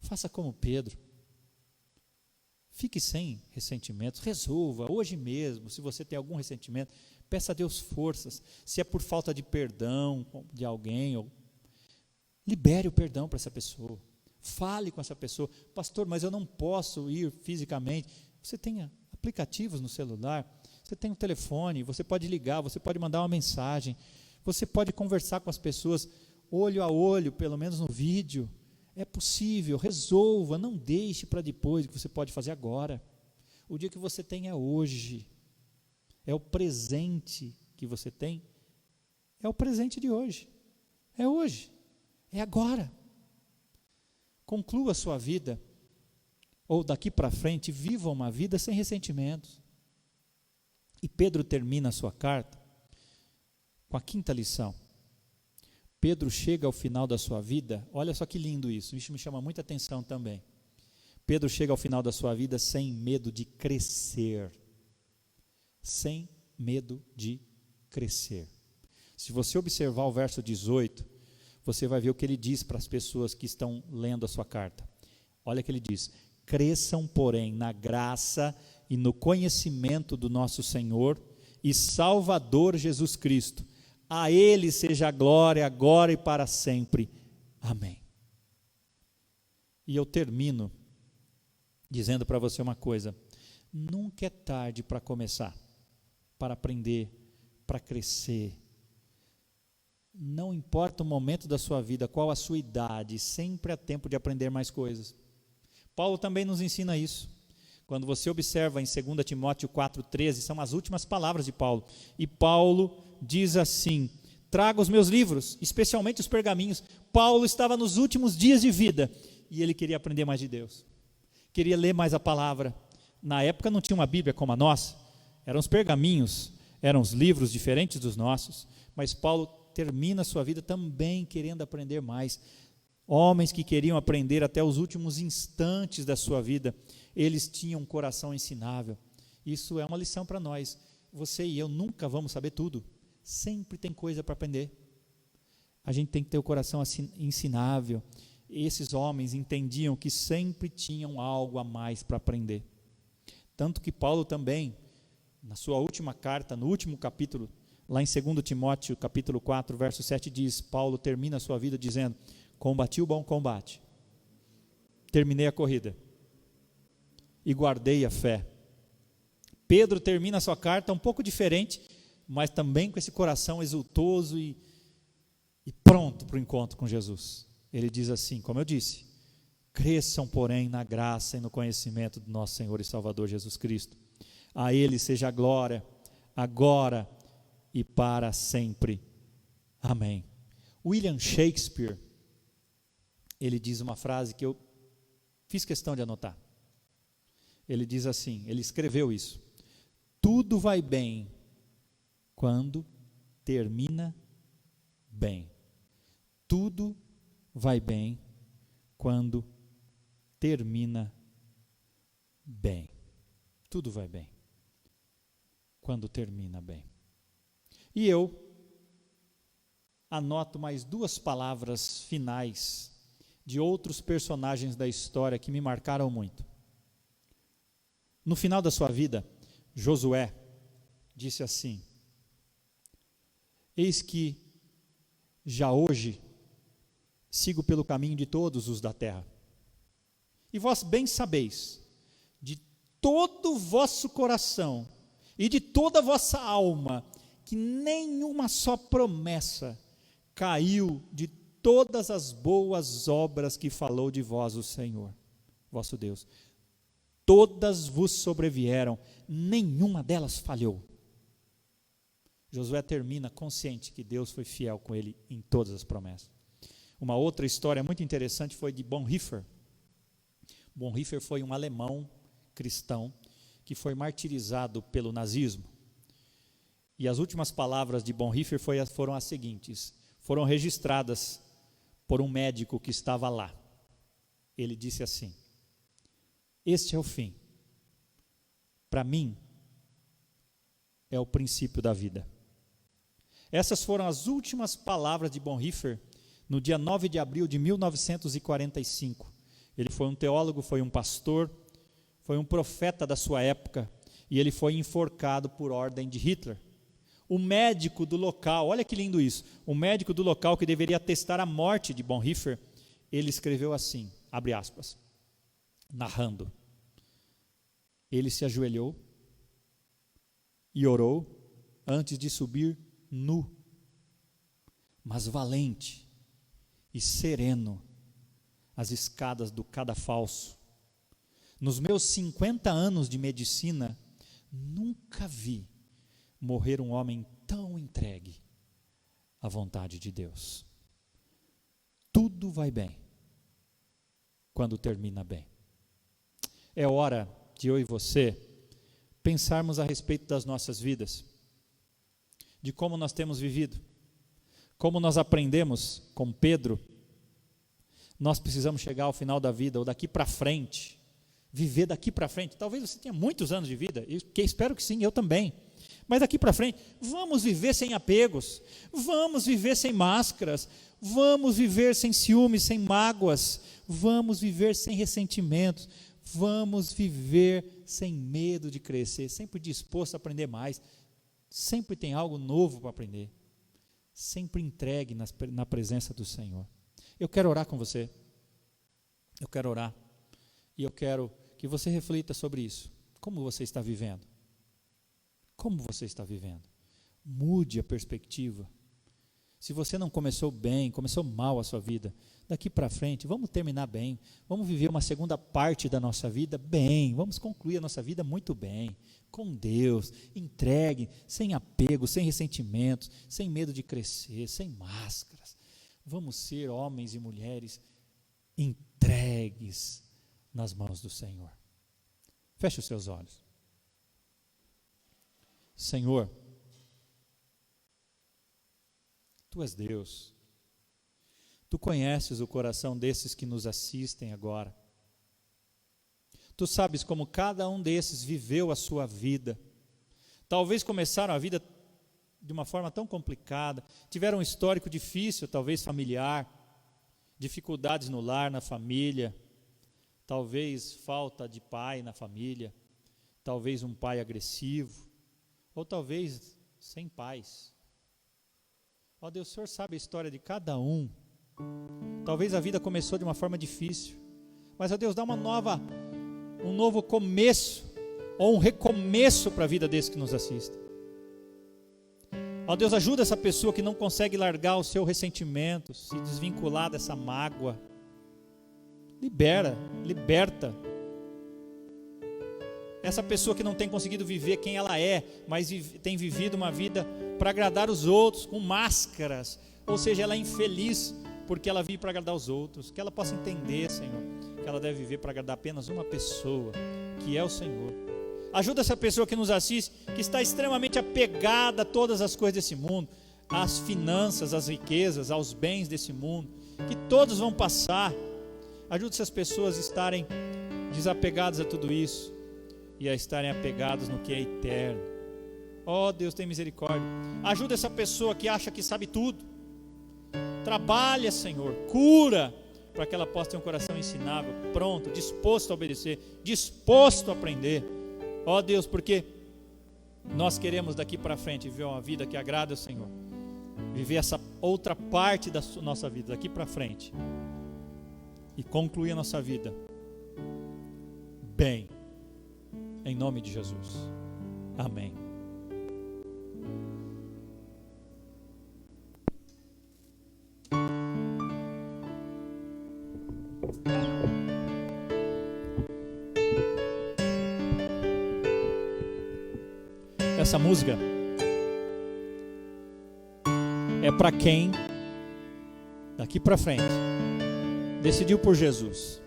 Faça como Pedro. Fique sem ressentimentos, resolva hoje mesmo. Se você tem algum ressentimento, peça a Deus forças. Se é por falta de perdão de alguém, libere o perdão para essa pessoa. Fale com essa pessoa. Pastor, mas eu não posso ir fisicamente. Você tem aplicativos no celular, você tem um telefone, você pode ligar, você pode mandar uma mensagem, você pode conversar com as pessoas olho a olho, pelo menos no vídeo. É possível, resolva, não deixe para depois, que você pode fazer agora. O dia que você tem é hoje. É o presente que você tem, é o presente de hoje. É hoje, é agora. Conclua a sua vida, ou daqui para frente, viva uma vida sem ressentimentos. E Pedro termina a sua carta com a quinta lição. Pedro chega ao final da sua vida, olha só que lindo isso me chama muita atenção também. Pedro chega ao final da sua vida sem medo de crescer. Sem medo de crescer. Se você observar o verso 18, você vai ver o que ele diz para as pessoas que estão lendo a sua carta. Olha o que ele diz: cresçam, porém, na graça e no conhecimento do nosso Senhor e Salvador Jesus Cristo. A Ele seja a glória, agora e para sempre. Amém. E eu termino dizendo para você uma coisa: nunca é tarde para começar, para aprender, para crescer. Não importa o momento da sua vida, qual a sua idade, sempre há tempo de aprender mais coisas. Paulo também nos ensina isso. Quando você observa em 2 Timóteo 4,13, são as últimas palavras de Paulo. E Paulo diz assim: traga os meus livros, especialmente os pergaminhos. Paulo estava nos últimos dias de vida e ele queria aprender mais de Deus. Queria ler mais a palavra. Na época não tinha uma Bíblia como a nossa. Eram os pergaminhos, eram os livros diferentes dos nossos. Mas Paulo termina a sua vida também querendo aprender mais. Homens que queriam aprender até os últimos instantes da sua vida, eles tinham um coração ensinável. Isso é uma lição para nós. Você e eu nunca vamos saber tudo. Sempre tem coisa para aprender. A gente tem que ter o coração ensinável. Esses homens entendiam que sempre tinham algo a mais para aprender. Tanto que Paulo também, na sua última carta, no último capítulo, lá em 2 Timóteo, capítulo 4, verso 7, diz, Paulo termina a sua vida dizendo: combati o bom combate, terminei a corrida e guardei a fé. Pedro termina a sua carta um pouco diferente, mas também com esse coração exultoso e pronto para o encontro com Jesus. Ele diz assim, como eu disse: cresçam, porém, na graça e no conhecimento do nosso Senhor e Salvador Jesus Cristo. A Ele seja a glória, agora e para sempre. Amém. William Shakespeare, ele diz uma frase que eu fiz questão de anotar. Ele diz assim, ele escreveu isso: Tudo vai bem quando termina bem. Tudo vai bem quando termina bem. Tudo vai bem quando termina bem. E eu anoto mais 2 palavras finais de outros personagens da história que me marcaram muito. No final da sua vida, Josué disse assim: eis que já hoje sigo pelo caminho de todos os da terra. E vós bem sabeis, de todo o vosso coração e de toda a vossa alma, que nenhuma só promessa caiu de todas as boas obras que falou de vós o Senhor, vosso Deus. Todas vos sobrevieram, nenhuma delas falhou. Josué termina consciente que Deus foi fiel com ele em todas as promessas. Uma outra história muito interessante foi de Bonhoeffer. Bonhoeffer foi um alemão cristão que foi martirizado pelo nazismo. E as últimas palavras de Bonhoeffer foram as seguintes, foram registradas por um médico que estava lá. Ele disse assim: este é o fim. Para mim, é o princípio da vida. Essas foram as últimas palavras de Bonhoeffer no dia 9 de abril de 1945. Ele foi um teólogo, foi um pastor, foi um profeta da sua época, e ele foi enforcado por ordem de Hitler. O médico do local, olha que lindo isso, o médico do local que deveria atestar a morte de Bonhoeffer, ele escreveu assim, abre aspas, narrando: ele se ajoelhou e orou antes de subir nu, mas valente e sereno, as escadas do cadafalso. Nos meus 50 anos de medicina, nunca vi morrer um homem tão entregue à vontade de Deus. Tudo vai bem quando termina bem. É hora de eu e você pensarmos a respeito das nossas vidas, de como nós temos vivido, como nós aprendemos com Pedro. Nós precisamos chegar ao final da vida, ou daqui para frente, viver daqui para frente. Talvez você tenha muitos anos de vida, que espero que sim, eu também. Mas daqui para frente, vamos viver sem apegos, vamos viver sem máscaras, vamos viver sem ciúmes, sem mágoas, vamos viver sem ressentimentos, vamos viver sem medo de crescer, sempre disposto a aprender mais, sempre tem algo novo para aprender, sempre entregue na presença do Senhor. Eu quero orar com você, eu quero orar, e eu quero que você reflita sobre isso. Como você está vivendo? Como você está vivendo? Mude a perspectiva. Se você não começou bem, começou mal a sua vida, daqui para frente, vamos terminar bem, vamos viver uma segunda parte da nossa vida bem, vamos concluir a nossa vida muito bem, com Deus, entregue, sem apego, sem ressentimentos, sem medo de crescer, sem máscaras. Vamos ser homens e mulheres entregues nas mãos do Senhor. Feche os seus olhos. Senhor, Tu és Deus, Tu conheces o coração desses que nos assistem agora. Tu sabes como cada um desses viveu a sua vida. Talvez começaram a vida de uma forma tão complicada, tiveram um histórico difícil, talvez familiar, dificuldades no lar, na família, talvez falta de pai na família, talvez um pai agressivo, ou talvez sem pais. Ó Deus, o Senhor sabe a história de cada um. Talvez a vida começou de uma forma difícil, mas ó Deus, dá um novo começo, ou um recomeço para a vida desses que nos assistem. Ó Deus, ajuda essa pessoa que não consegue largar o seu ressentimento, se desvincular dessa mágoa. Liberta. Essa pessoa que não tem conseguido viver quem ela é, mas tem vivido uma vida para agradar os outros, com máscaras, ou seja, ela é infeliz porque ela vive para agradar os outros, que ela possa entender, Senhor, que ela deve viver para agradar apenas uma pessoa, que é o Senhor. Ajuda essa pessoa que nos assiste, que está extremamente apegada a todas as coisas desse mundo, às finanças, às riquezas, aos bens desse mundo, que todos vão passar. Ajuda essas pessoas a estarem desapegadas a tudo isso e a estarem apegadas no que é eterno. Oh, Deus, tem misericórdia. Ajuda essa pessoa que acha que sabe tudo. Trabalha, Senhor, cura, para que ela possa ter um coração ensinável, pronto, disposto a obedecer, disposto a aprender. Ó Deus, porque nós queremos daqui para frente viver uma vida que agrada ao Senhor, viver essa outra parte da nossa vida daqui para frente e concluir a nossa vida bem, em nome de Jesus. Amém. Essa música é para quem daqui para frente decidiu por Jesus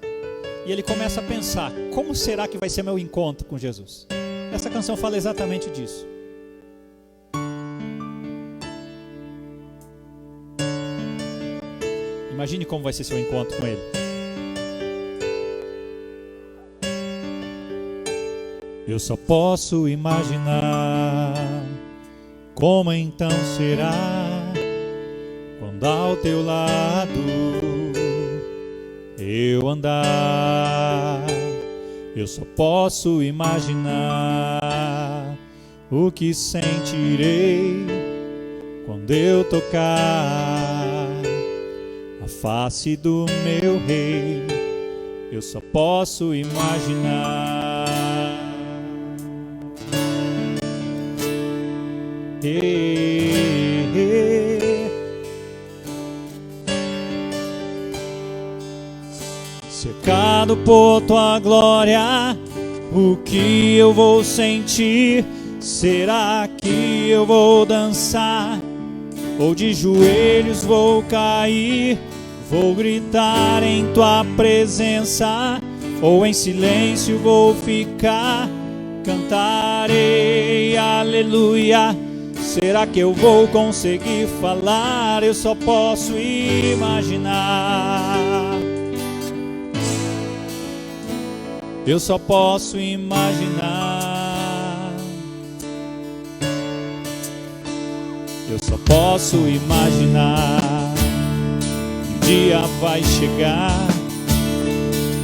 e ele começa a pensar: como será que vai ser meu encontro com Jesus? Essa canção fala exatamente disso. Imagine como vai ser seu encontro com Ele. Eu só posso imaginar como então será quando ao teu lado eu andar. Eu só posso imaginar o que sentirei quando eu tocar a face do meu Rei. Eu só posso imaginar. Cercado por tua glória, o que eu vou sentir? Será que eu vou dançar? Ou de joelhos vou cair? Vou gritar em tua presença? Ou em silêncio vou ficar? Cantarei aleluia. Será que eu vou conseguir falar? Eu só posso imaginar. Eu só posso imaginar. Eu só posso imaginar. Um dia vai chegar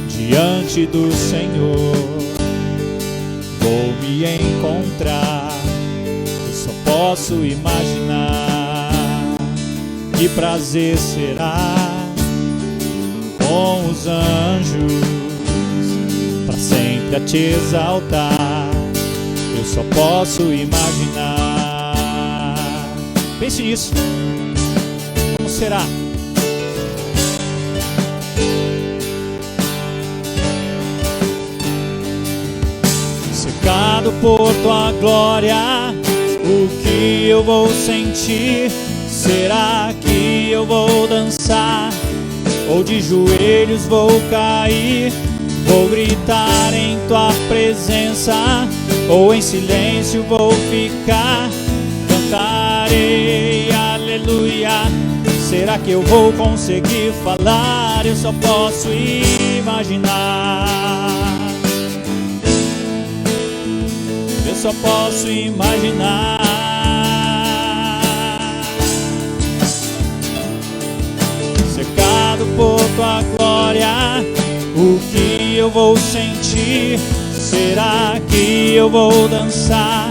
diante do Senhor, vou me encontrar. Eu só posso imaginar que prazer será com os anjos para sempre a te exaltar. Eu só posso imaginar. Pense nisso. Como será? Cercado por tua glória, o que eu vou sentir? Será que eu vou dançar? Ou de joelhos vou cair? Vou gritar em tua presença? Ou em silêncio vou ficar? Cantarei aleluia. Será que eu vou conseguir falar? Eu só posso imaginar. Eu só posso imaginar. Cercado por tua glória, o que eu vou sentir? Será que eu vou dançar?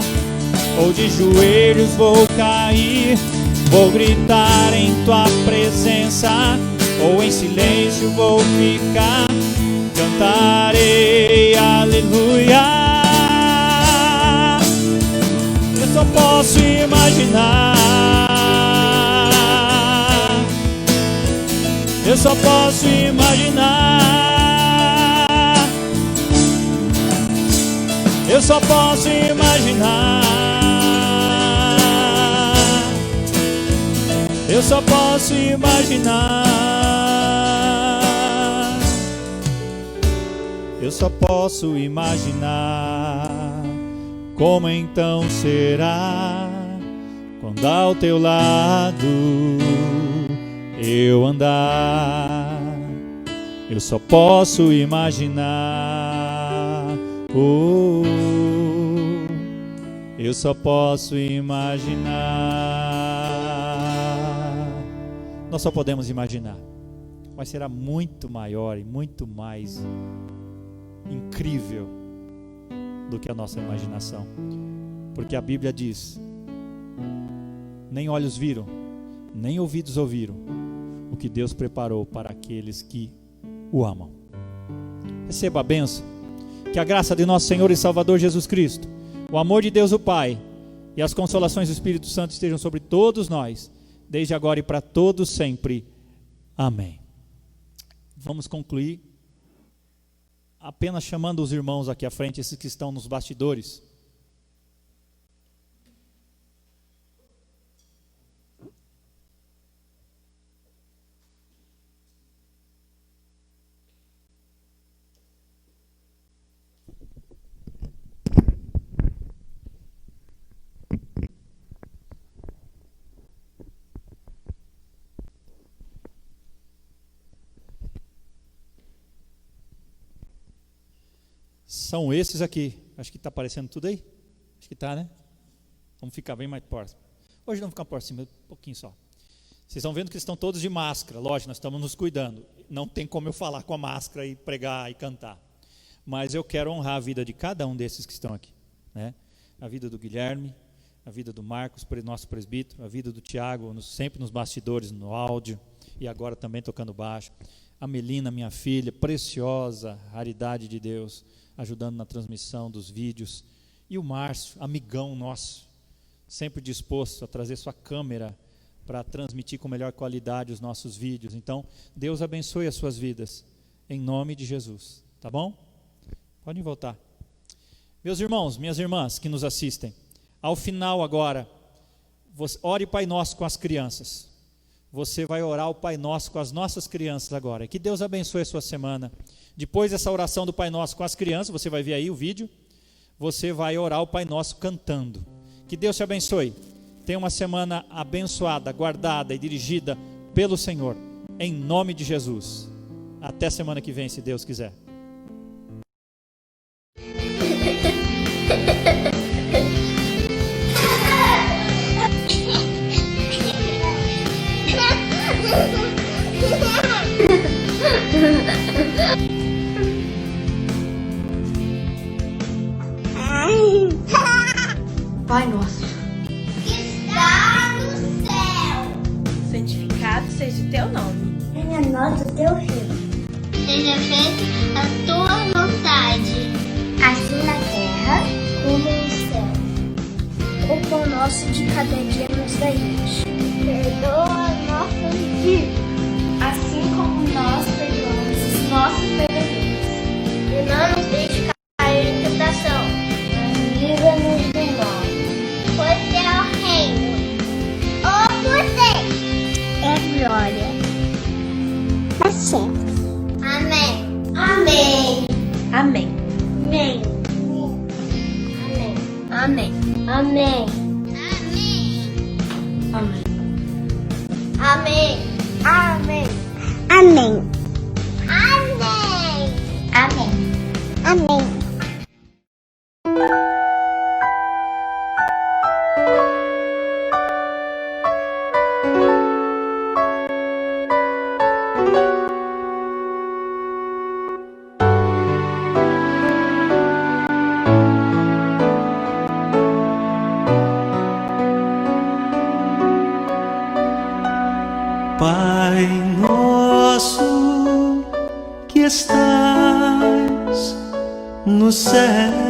Ou de joelhos vou cair? Vou gritar em tua presença? Ou em silêncio vou ficar? Cantarei aleluia. Eu só posso imaginar. Eu só posso imaginar. Eu só posso imaginar. Eu só posso imaginar. Eu só posso imaginar. Como então será quando ao teu lado eu andar? Eu só posso imaginar. Eu só posso imaginar. Nós só podemos imaginar, mas será muito maior e muito mais incrível do que a nossa imaginação, porque a Bíblia diz: nem olhos viram, nem ouvidos ouviram o que Deus preparou para aqueles que o amam. Receba a bênção, que a graça de nosso Senhor e Salvador Jesus Cristo, o amor de Deus o Pai e as consolações do Espírito Santo estejam sobre todos nós, desde agora e para todos sempre. Amém. Vamos concluir apenas chamando os irmãos aqui à frente, esses que estão nos bastidores. São esses aqui. Acho que está aparecendo tudo aí? Acho que está, né? Vamos ficar bem mais próximo. Hoje não vamos ficar próximo, um pouquinho só. Vocês estão vendo que eles estão todos de máscara. Lógico, nós estamos nos cuidando. Não tem como eu falar com a máscara e pregar e cantar. Mas eu quero honrar a vida de cada um desses que estão aqui, né? A vida do Guilherme, a vida do Marcos, nosso presbítero, a vida do Tiago, sempre nos bastidores, no áudio, e agora também tocando baixo. A Melina, minha filha, preciosa, raridade de Deus, ajudando na transmissão dos vídeos. E o Márcio, amigão nosso, sempre disposto a trazer sua câmera para transmitir com melhor qualidade os nossos vídeos. Então, Deus abençoe as suas vidas, em nome de Jesus, tá bom? Podem voltar. Meus irmãos, minhas irmãs que nos assistem, ao final agora, ore o Pai Nosso com as crianças. Você vai orar o Pai Nosso com as nossas crianças agora. Que Deus abençoe a sua semana. Depois dessa oração do Pai Nosso com as crianças, você vai ver aí o vídeo, você vai orar o Pai Nosso cantando. Que Deus te abençoe. Tenha uma semana abençoada, guardada e dirigida pelo Senhor, em nome de Jesus. Até semana que vem, se Deus quiser. Pai nosso, que está no céu, santificado seja o teu nome. venha a nós o teu reino. Seja feita a tua vontade, assim na terra como no céu. O pão nosso de cada dia nos dai hoje. Perdoa nossos dívidas, assim como nós perdoamos os nossos devedores. E não nos deixe cair em tentação, mas livra-nos do mal. Pois é o reino, o poder e a glória para sempre. Amém. Amém. Amém. Amém. Amém. Amém. Amém. Amém. Amém. Amém. Amém. Amém. Pai nosso que estás nos céus,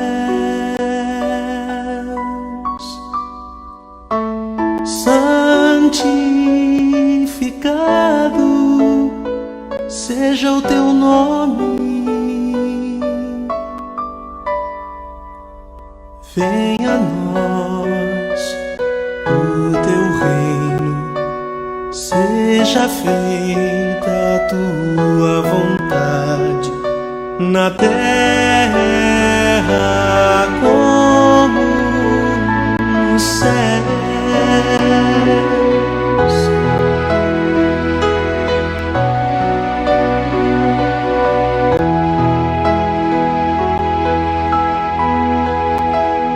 santificado seja o teu nome. Venha a nós o teu reino, seja feita a tua vontade, na terra como céus.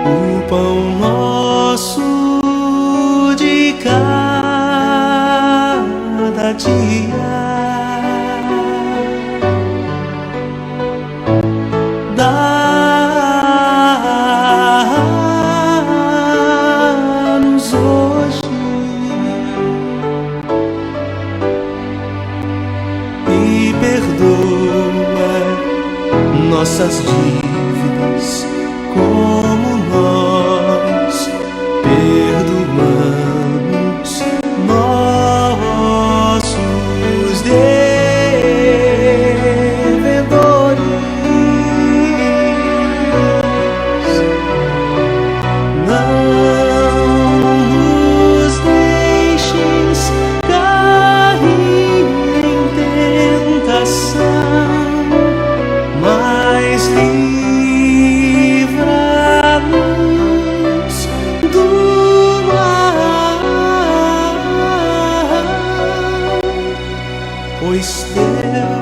O pão nosso de cada dia dá-nos hoje e perdoa nossas dívidas, como nós perdoamos nossos devedores. Não nos deixes cair em tentação, mas livra-nos do mal, pois teu